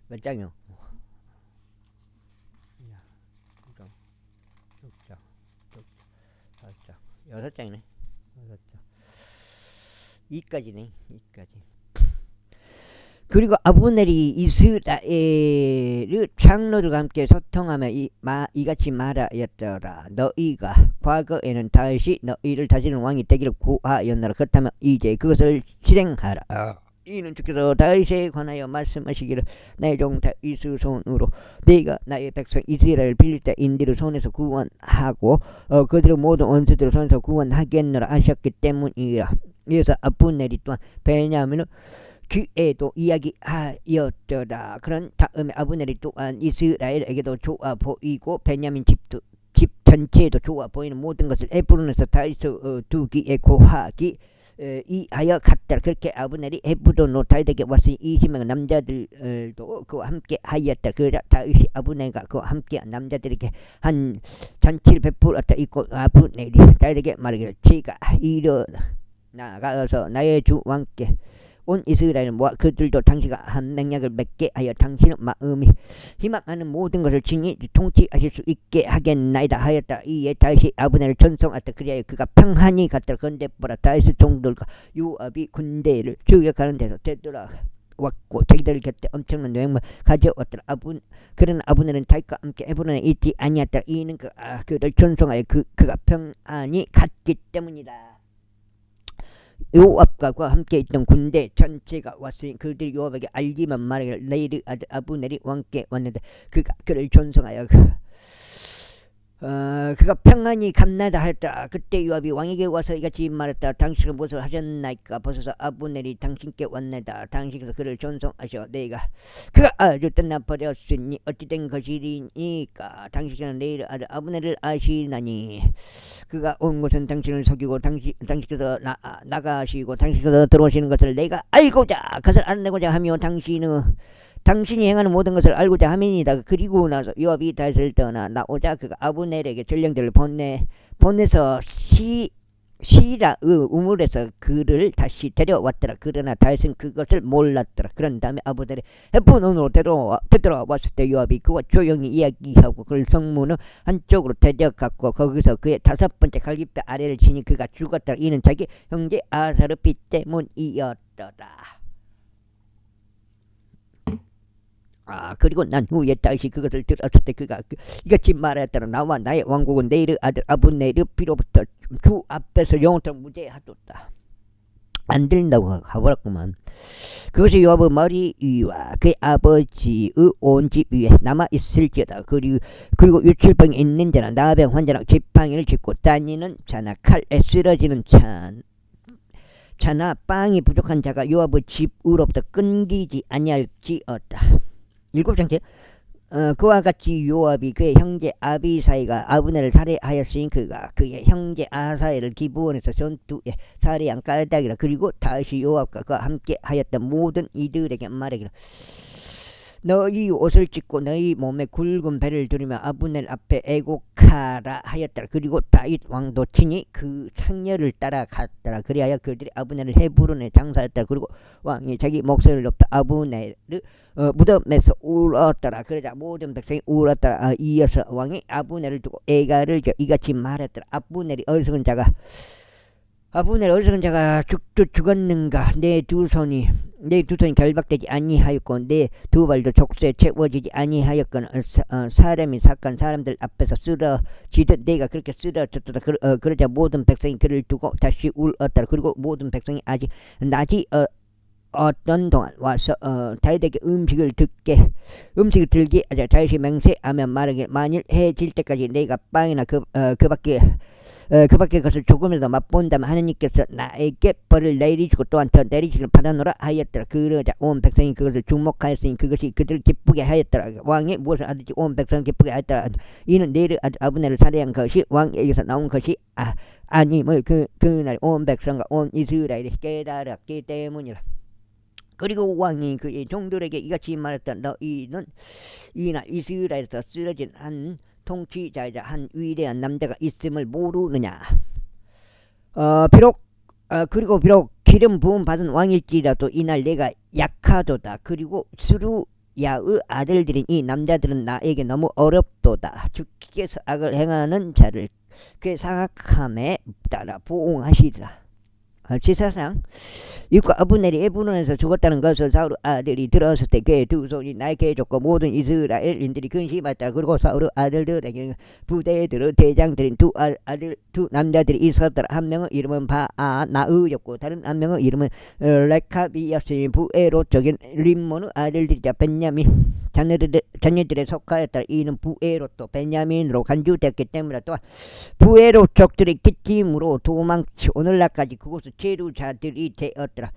Speaker 1: 몇 장이요? 6장이네. 2까지네. 2까지. 그리고 아브넬이 이스라엘의 장로들과 함께 소통하며 이같이 말하였더라. 너희가 과거에는 다시 너희를 다스리는 왕이 되기를 구하였노라. 그렇다면 이제 그것을 실행하라. 이는 주께서 다윗에 관하여 말씀하시기를 나의 종 다윗의 손으로 네가 나의 백성 이스라엘 빌리스타인들의 손에서 구원하고 그들의 모든 원수들의 손에서 구원하겠노라 하셨기 때문이라. 이어서 아브넬이 또한 베냐민의 귀에도 이야기하였더라. 그런 다음에 아브넬이 또한 이스라엘에게도 좋아 보이고 베냐민 집 전체에도 좋아 보이는 모든 것을 에브론에서 다윗의 두 귀에 고하기 이하여 갔더라. 그렇게 아브넬이 에브론으로 다윗에게 왔으니 20명의 남자들도 그와 함께 하였더라. 그러자 다윗이 아브넬과 그와 함께 남자들에게 한 잔치를 베풀었다. 이고 아브넬이 다윗에게 말하기를 제가 일어나가서 나의 주 왕께 온 이스라엘 모아 그들도 당신과 한 맹약을 맺게 하여 당신의 마음이 희망하는 모든 것을 친히 통치하실 수 있게 하겠나이다 하였다. 이에 다윗이 아브넬을 전송하였다. 그리하여 그가 평안히 갔더라. 그런데 보라 다윗의 종들과 요압이 군대를 추격하는 데서 되돌아왔고 자기들 곁에 엄청난 노획물 가져왔더라. 그러나 아브넬은 다윗과 함께 에브론에 있지 아니었더라. 이는 그를 전송하여 그가 평안히 갔기 때문이다. 요압과 그와 함께 있던 군대 전체가 왔으니 그들이 요압에게 알기만 말하기를 네일의 아들 아브넬이 왕께 왔는데 그가 그를 존성하여 그가 평안히 갔나이다 하였더라. 그때 요압이 왕에게 와서 이같이 말했다. 당신은 무엇을 하셨나이까? 벗어서 아브넬이 당신께 왔나이다. 당신께서 그를 존성하셔 그가 아주 떠나버렸으니 어찌 된 것이니까? 당신께서는 네일의 아들 아브넬을 아시나니 그가 온 곳은 당신을 속이고 당신께서 나가시고 당신께서 들어오시는 것을 내가 알고자 그것을 안내고자 하며 당신이 행하는 모든 것을 알고자 함이니이다. 그리고 나서 요압이 다윗을 떠나 나오자 그가 아브넬에게 전령들을 보내서 시라의 우물에서 그를 다시 데려왔더라. 그러나 다윗은 그것을 몰랐더라. 그런 다음에 아브넬이 헤브론으로 되돌아왔을 때 요압이 그와 조용히 이야기하고 그를 성문의 한쪽으로 데려갔고 거기서 그의 5번째 갈기뼈 아래를 치니 그가 죽었더라. 이는 자기 형제 아사의 피 때문이었더라. 그리고 난 후에 다윗이 그것을 들었을 때 그가 이같이 말하였더라. 나와 나의 왕국은 네일의 아들 아브넬의 피로부터 주 앞에서 영원토록 무죄하도다. 안 들린다고 가버렸구만. 그것이 요압의 머리 위와 그의 아버지의 온 집 위에 남아있을지어다. 그리고 유출병이 있는 자나 나병 환자나 지팡이를 짚고 다니는 자나 칼에 쓰러지는 자나 빵이 부족한 자가 요압의 집으로부터 끊기지 아니할지어다. 7장째 그와 같이 요압이 그의 형제 아비사이가 아브넬을 살해하였으니 그가 그의 형제 아사엘을 기브온에서 전투에 살해한 까닭이라. 그리고 다윗이 요압과 그와 함께 하였던 모든 이들에게 말하기를 너희 옷을 찢고 너희 몸에 굵은 배를 두르며 아브넬 앞에 애곡하라 하였더라. 그리고 다윗 왕도 친히 그 상녀를 따라갔더라. 그리하여 그들이 아브넬을 헤브론에 장사했더라. 그리고 왕이 자기 목소리를 높여 아브넬을 무덤에서 울었더라. 그러자 모든 백성이 울었더라. 이어서 왕이 아브넬을 두고 애가를 이같이 말했더라. 아브넬 어리석은 자가 죽었는가? 내 두 손이 결박되지 아니하였고 내 두 발도 족쇄에 채워지지 아니하였거늘 사람이 사악한 사람들 앞에서 쓰러지듯 내가 그렇게 쓰러졌다. 그러자 모든 백성이 그를 두고 다시 울었더라. 그리고 모든 백성이 아직 낮이 어떤 동안 와서 다윗에게 음식을 들게 하자. 다윗이 맹세하며 말하길 만일 해질 때까지 내가 빵이나 그 밖의 것을 조금이라도 맛본다면 하느님께서 나에게 벌을 내리시고 또한 더 내리시길 바라노라 하였더라. 그러자 온 백성이 그것을 주목하였으니 그것이 그들을 기쁘게 하였더라. 왕이 무엇을 하든지 온 백성을 기쁘게 하였더라. 이는 네르 아들 아브넬을 살해한 것이 왕에게서 나온 것이 아님을 그날 온 백성과 온 이스라엘이 깨달았기 때문이라. 그리고 왕이 그의 종들에게 이같이 말했다. 너희는 이날 이스라엘에서 쓰러진 한 통치자이자 한 위대한 남자가 있음을 모르느냐. 그리고 비록 기름 부음 받은 왕일지라도 이날 내가 약하도다. 그리고 스루야의 아들들인 이 남자들은 나에게 너무 어렵도다. 주께서 악을 행하는 자를 그의 사악함에 따라 보응하시리라. 제사상 육과 아브넬이 에브론에서 죽었다는 것을 사울 아들이 들었을 때 그의 두 손이 날개 줬고 모든 이스라엘인들이 근심했다. 그리고 사울 아들들에게 부대들의 대장들인 두 남자들이 있었더라. 한 명의 이름은 바아나의였고 다른 한 명의 이름은 레캅이었으니 부에로 쪽인 림몬의 아들들이자 베냐민 자녀들에 속하였더라. 이는 부에로 또 베냐민으로 간주되었기 때문에 또한 부에로 쪽들이 기침으로 도망치 오늘날까지 그곳을 제루자들이 되었더라.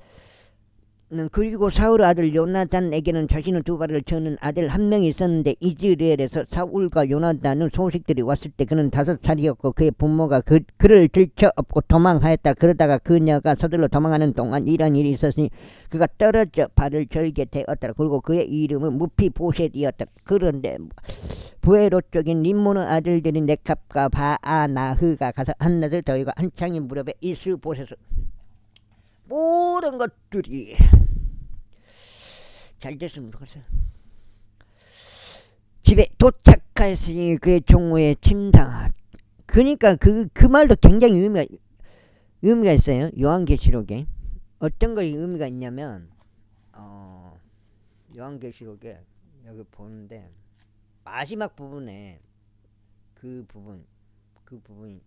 Speaker 1: 그리고 사울 아들 요나단에게는 자신의 두 발을 저는 아들 한 명이 있었는데 이즈레엘에서 사울과 요나단의 소식들이 왔을 때 그는 5살이었고 그의 부모가 그를 들쳐업고 도망하였다. 그러다가 그녀가 서둘러 도망하는 동안 이런 일이 있었으니 그가 떨어져 발을 절게 되었더라. 그리고 그의 이름은 무피보셋이었다. 그런데 부에로 쪽인 림몬의 아들들인 레캅과 바아나흐가 가서 한낮을 더이고 한창이 무렵에 이스보셋을 모든 것들이 잘 됐으면 좋겠어요. 집에 도착하였으니 그의 종후에 침상. 그러니까 그 말도 굉장히 의미가 있어요. 요한계시록에 어떤 거에 의미가 있냐면 요한계시록에 여기 보는데 마지막 부분에 그 부분이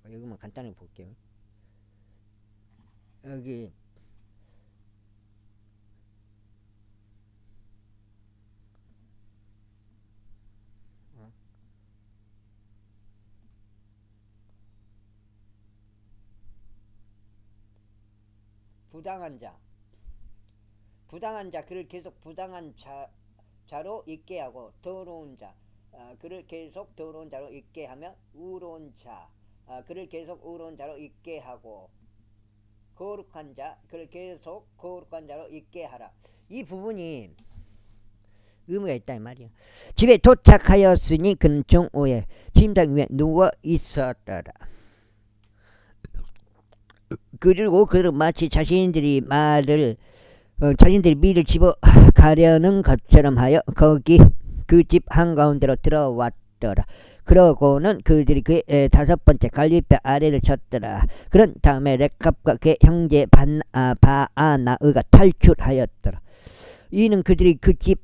Speaker 1: 여기만 간단히 볼게요. 여기 부당한 자 그를 계속 부당한 자로 있게 하고 더러운 자 그를 계속 더러운 자로 있게 하며 의로운 자 그를 계속 의로운 자로 있게 하고 거룩한 자 그를 계속 거룩한 자로 있게 하라. 이 부분이 의미가 있다 이 말이야. 집에 도착하였으니 그는 정오에 침상 위에 누워 있었더라. 그리고 그는 마치 자신들이 밀을 집어 가려는 것처럼 하여 거기 그 집 한가운데로 들어왔더라. 그러고는 그들이 그의 5번째 갈빗뼈 아래를 쳤더라. 그런 다음에 레캅과 그의 형제 바아나의가 탈출하였더라. 이는 그들이 그 집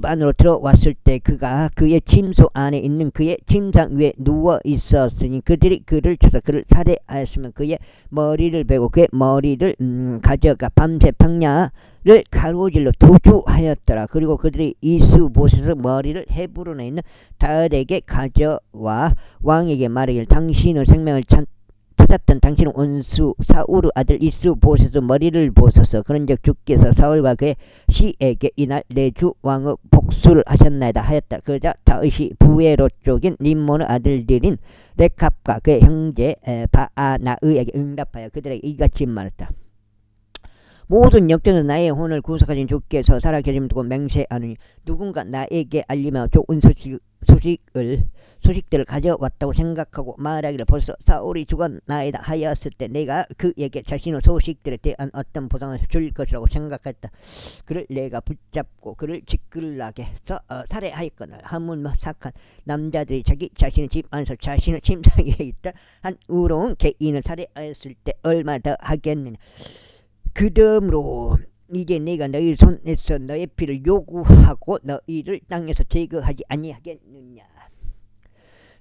Speaker 1: 안으로 들어왔을 때 그가 그의 침소 안에 있는 그의 침상 위에 누워 있었으니 그들이 그를 쳐서 그를 살해하였으면 그의 머리를 베고 그의 머리를 가져가 밤새 평야를 가로질러 도주하였더라. 그리고 그들이 이스보셋의 머리를 헤브론에 있는 다윗에게 가져와 왕에게 말하기를 당신의 생명을 찾았던 당신의 원수 사울의 아들 이스보셋의 머리를 보소서. 그런즉 주께서 사울과 그의 시에게 이날 내 주 왕의 복수를 하셨나이다 하였다. 그러자 다윗이 부에로 쪽인 림몬의 아들들인 레캅과 그의 형제 바아나의에게 응답하여 그들에게 이같이 말했다. 모든 역대는 나의 혼을 구속하신 주께서 살아계심을 두고 맹세하느니 누군가 나에게 알리며 좋은 소식들을 가져왔다고 생각하고 말하기를 벌써 사울이 죽었나이다 하였을 때 내가 그에게 자신의 소식들에 대한 어떤 보상을 줄 것이라고 생각했다. 그를 내가 붙잡고 그를 지끌나게 해서 살해하였거늘 하물며 착한 남자들이 자기 자신의 집 안에서 자신의 침상 위에 있다 한 의로운 개인을 살해하였을 때 얼마나 더 하겠느냐. 그러므로 이제 내가 너희 손에서 너의 피를 요구하고 너희를 땅에서 제거하지 아니하겠느냐.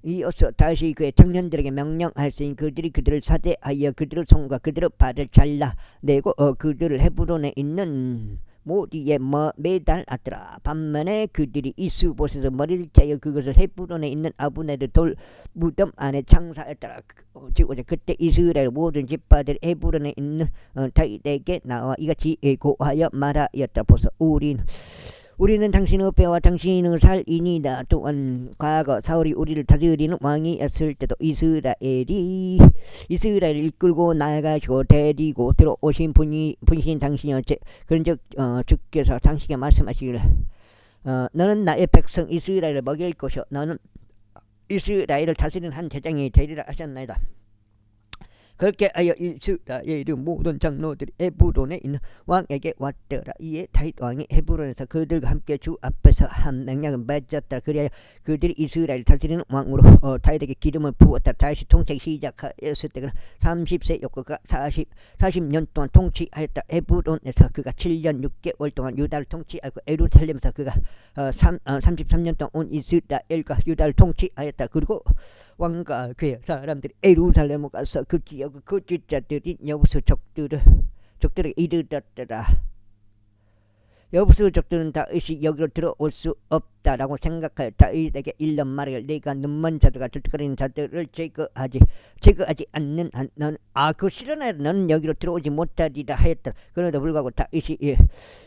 Speaker 1: 이어서 다시 그의 청년들에게 명령하시니 그들이 그들을 사대하여 그들의 손과 그들의 발을 잘라내고 그들을 헤브론에 있는 모리에 매달았더라. 반면에 그들이 이스봇에서 머리를 짜여 그것을 헤브론에 있는 아브넬의 돌 무덤 안에 장사했더라. 그때 이스라엘 모든 집파들이 헤브론에 있는 다윗에게 나와 이같이 예고하여 말하였다. 보소. 우리는 당신의 뼈와 당신의 살이니이다. 또한 과거 사울이 우리를 다스리는 왕이었을 때도 이스라엘을 이끌고 나가시고 데리고 들어오신 분이신 당신이었지. 그런즉 주께서 당신에게 말씀하시기를 너는 나의 백성 이스라엘을 먹일 것이요 너는 이스라엘을 다스리는 한 제장이 되리라 하셨나이다. 그렇게 하여 이스라엘의 모든 장로들이 헤브론에 있는 왕에게 왔더라. 이에 다윗 왕이 헤브론에서 그들과 함께 주 앞에서 한 명령을 맺었다. 그리하여 그들이 이스라엘을 다스리는 왕으로 다윗에게 기름을 부었다. 다윗이 통치 시작하였을 때 30세였고 그가 40년 동안 통치하였다. 헤브론에서 그가 7년 6개월 동안 유다를 통치하고 예루살렘에서 그가 33년 동안 온 이스라엘과 유다를 통치하였다. 그리고 왕과 그의 사람들이 예루살렘에 가서 그 지역 그 주자들이 여부수 적들에게 이르렀더라. 여부수 적들은 다윗이 여기로 들어올 수 없다라고 생각하여 다윗에게 일러 말하기를 내가 눈먼 자들과 들거리는 자들을 제거하지 않는 한 너는 그 실현하여 너는 여기로 들어오지 못하리라 하였다. 그러나 불구하고 다윗이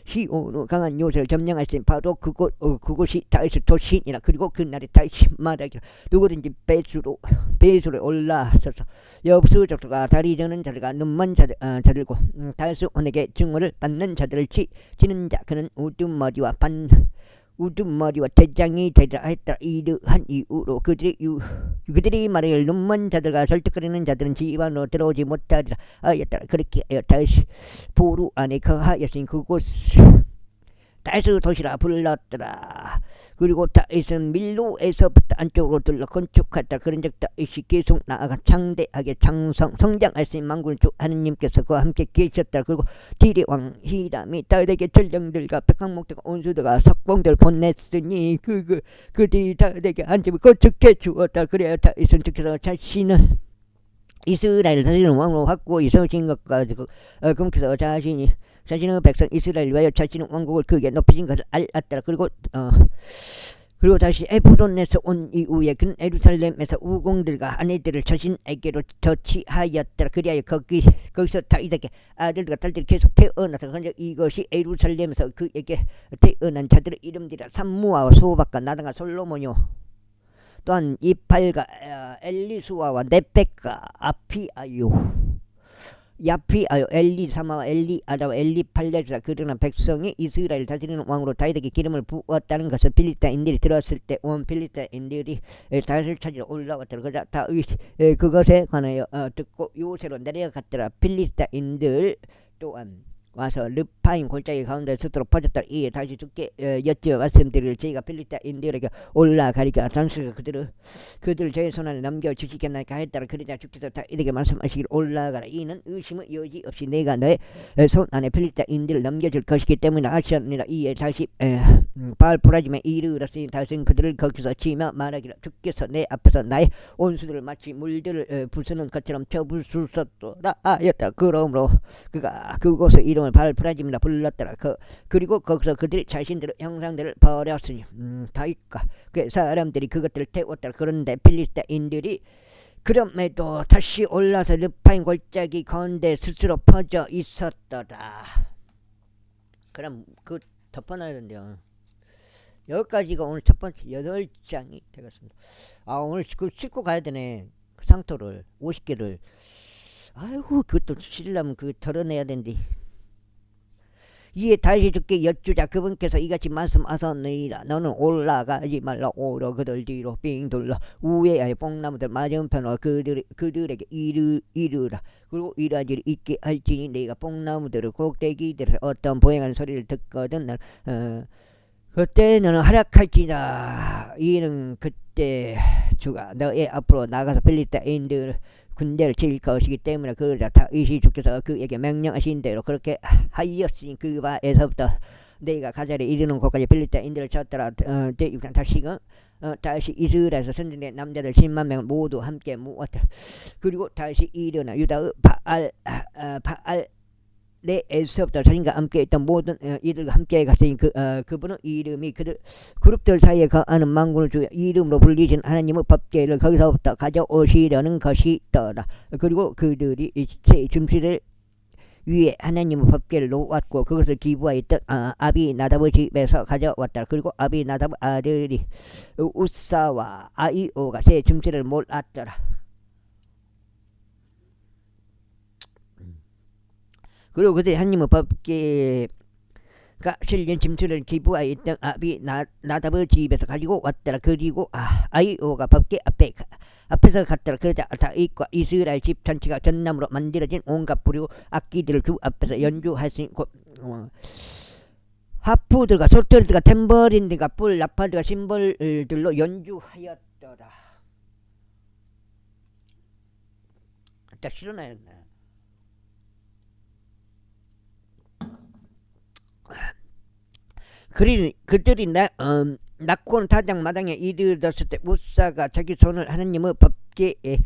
Speaker 1: 시온으로 강한 요새를 점령하시니 바로 그곳이 다윗의 도시니라. 그리고 그날에 다윗이 말하기를 누구든지 배수로 올라서서 여부수 적들과 다리 저는 자들과 눈먼 자들고 다윗의 원에게 증오를 받는 자들을 치는 자 그는 우두머리와 대장이 되리라 했다. 이러한 이유로 그들이 말하기를 눈먼 자들과 설득거리는 자들은 집 안으로 들어오지 못하리라 하였다. 그렇게 하여 다윗이 보루 안에 거하였으니 그곳 다윗의 도시라 불렀더라. 그리고 다윗은 밀로에서부터 안쪽으로 둘러 건축했다. 그런즉 다윗이 계속 나아가 창대하게 성장하였으니 만군의 주 하느님께서 그와 함께 계셨다. 그리고 디리 왕 히람이 다윗에게 전령들과 백항목들과 온수들과 석봉들을 보냈으니 그들이 다윗에게 한 집을 건축해 주었다. 그래야 다윗은 주께서 자신을 이스라엘 다스리는 왕으로 확고히 세우신 것 가지고 그분께서 자신의 백성 이스라엘 위하여 자신의 왕국을 크게 높이신 것을 알았더라. 그리고 다시 헤브론에서 온 이후에 그는 예루살렘에서 우공들과 아내들을 자신에게로 처치하였더라. 그리하여 거기서 다윗에게 아들과 딸들이 계속 태어나서 이것이 예루살렘에서 그에게 태어난 자들의 이름들이라. 삼무와 소박과 나단과 솔로몬이요 또한 이팔과 엘리수아와 네백과 야피아요 엘리사마와 엘리아다와 엘리팔레스라. 그러나 백성이 이스라엘 다스리는 왕으로 다윗에게 기름을 부었다는 것을 필리스타인들이 들었을 때 온 필리스타인들이 다윗을 찾으러 올라왔더라. 그러자 다윗이 그것에 관하여 듣고 요새로 내려갔더라. 필리스타인들 또한 와서 르파임 골짜기 가운데 스스로 퍼졌다. 이에 다시 죽게 여쭈어 말씀드릴 저희가 필리스타인들에게 올라가리까 당시가 그들을 저희 손안에 넘겨주시겠나이까 했더라. 그러자 주께서 다윗에게 말씀하시기를 올라가라. 이는 의심의 여지 없이 내가 너의 손안에 필리스타인들을 넘겨줄 것이기 때문에 하셨느니라. 이에 다시 바알프라짐에 이르렀으니 다윗은 그들을 거기서 치며 말하기를 주께서 내 앞에서 나의 온수들을 마치 물들을 부수는 것처럼 쳐부수셨도다 하였다. 그러므로 그가 그곳의 이름을 바알프라짐이라 불렀더라. 그리고 거기서 그들이 자신들의 형상들을 버렸으니 다윗과 그 사람들이 그것들을 태웠더라. 그런데 필리스타인들이 그럼에도 다시 올라서 르파임 골짜기 가운데 스스로 퍼져 있었더라. 그럼 덮어놔야된대요. 여기까지가 오늘 첫 번째 8장이 되겠습니다. 오늘 싣고 가야 되네. 상토를 50개를. 아이고 그것도 실려면 덜어내야 된대. 이에 다시 주께 여쭈자. 그분께서 이같이 말씀하셨느니라. 너는 올라가지 말라. 오로 그들 뒤로 빙 돌러 우회하여 뽕나무들 맞은편으로 그들에게 이르라. 그리고 이라지를 있게 할지니 내가 뽕나무들을 꼭대기들을 어떤 보행하는 소리를 듣거든. 그때 너는 활약할지다. 이는 그때 주가 너의 앞으로 나가서 필리스타인들 군대를 칠 것이기 때문에 그러자 다윗이 주께서 그에게 명령하신 대로 그렇게 하였으니 그 바에서부터 내가 가자리에 이르는 곳까지 빌립다 인들을 쳤더라. 다시금 다시 이스라엘에서 선진된 남자들 10만 명을 모두 함께 모았다. 그리고 다시 일어나 유다의 바알레에서부터 자신과 함께 있던 모든 이들과 함께 갔으니 그분은 이름이 그들 그룹들 사이에 거하는 만군을 주의 이름으로 불리신 하나님의 법궤를 거기서부터 가져오시려는 것이더라. 그리고 그들이 새 중시를 위에 하나님의 법궤를 놓았고 그것을 기부하였던 아비나답의 집에서 가져왔다. 그리고 아비나답의 아들이 우사와 아이오가 새 중시를 몰았더라. 그리고 그들이 하나님의 법궤가 실린 짐승을 기부하였던 아비나답의 집에서 가지고 왔더라. 그리고 아이오가 법궤 앞에서 갔더라. 그러자 다윗과 이스라엘 집 전체가 전나무로 만들어진 온갖 부류 악기들을 주 앞에서 연주하시니 하프들과 소떨들과 탬버린들과 뿔 나팔들과 심벌들로 연주하였더라. 딱 실어놔야 그들이 낙곤 타작 마당에 이르렀을 때 우사가 자기 손을 하나님의 법궤에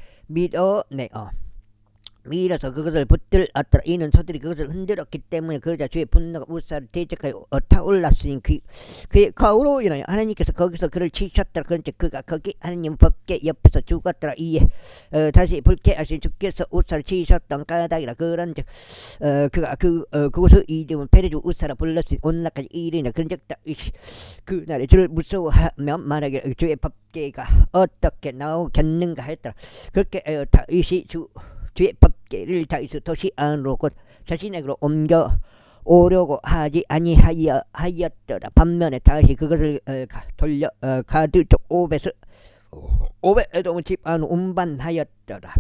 Speaker 1: 밀어서 그것을 붙들었더라. 이는 소들이 그것을 흔들었기 때문에 그러자 주의 분노가 우사를 대적하여 타올랐으니 그의 거울로 인하여 하나님께서 거기서 그를 치셨더라. 그런데 그가 거기 하나님 법궤 옆에서 죽었더라. 이에 다시 불쾌하신 주께서 우사를 치셨던 까닭이라. 그런즉 그가 그곳의 이름은 페레주 우사라 불렀으니 오늘날까지 이르니라. 그런즉 그날에 주를 무서워하며 말하기를 주의 법궤가 어떻게 나오겠는가 했더라. 그렇게 다윗이 주의 법궤를 다윗의 도시 안으로 곧 자신에게로 옮겨 오려고 하지 아니하였더라. 반면에 다윗이 그것을 돌려 가드족 오벳에돔 집 안으로 운반하였더라.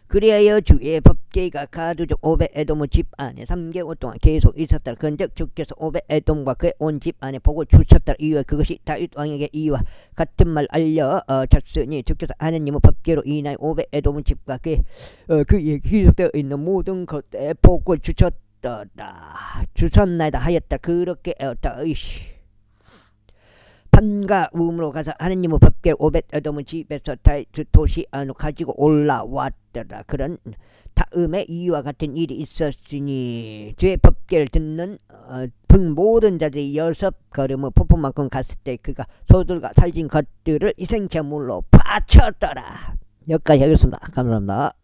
Speaker 1: 그리하여 주의 법궤가 가드족 오벳에돔 집 안에 3개월 동안 계속 있었더라. 그런즉 주께서 오벳에돔과 그의 온 집 안에 복을 주셨더라. 이와 그것이 다윗 왕에게 이와 같은 말 알려졌으니 주께서 하나님의 법궤로 인하여 오벳에돔 집과 그의 기록되어 있는 모든 것에 복을 주셨나이다 하였다. 그렇게 다윗이 반가움으로 가서 하나님의 법궤를 오벳에돔 집에서 다윗 도시 안으로 가지고 올라왔더라. 그런 다음에 이와 같은 일이 있었으니 주의 법궤를 듣는 모든 자들이 6걸음의 폭포만큼 갔을 때 그가 소들과 살진 것들을 희생제물로 바쳤더라. 여기까지 하겠습니다. 감사합니다.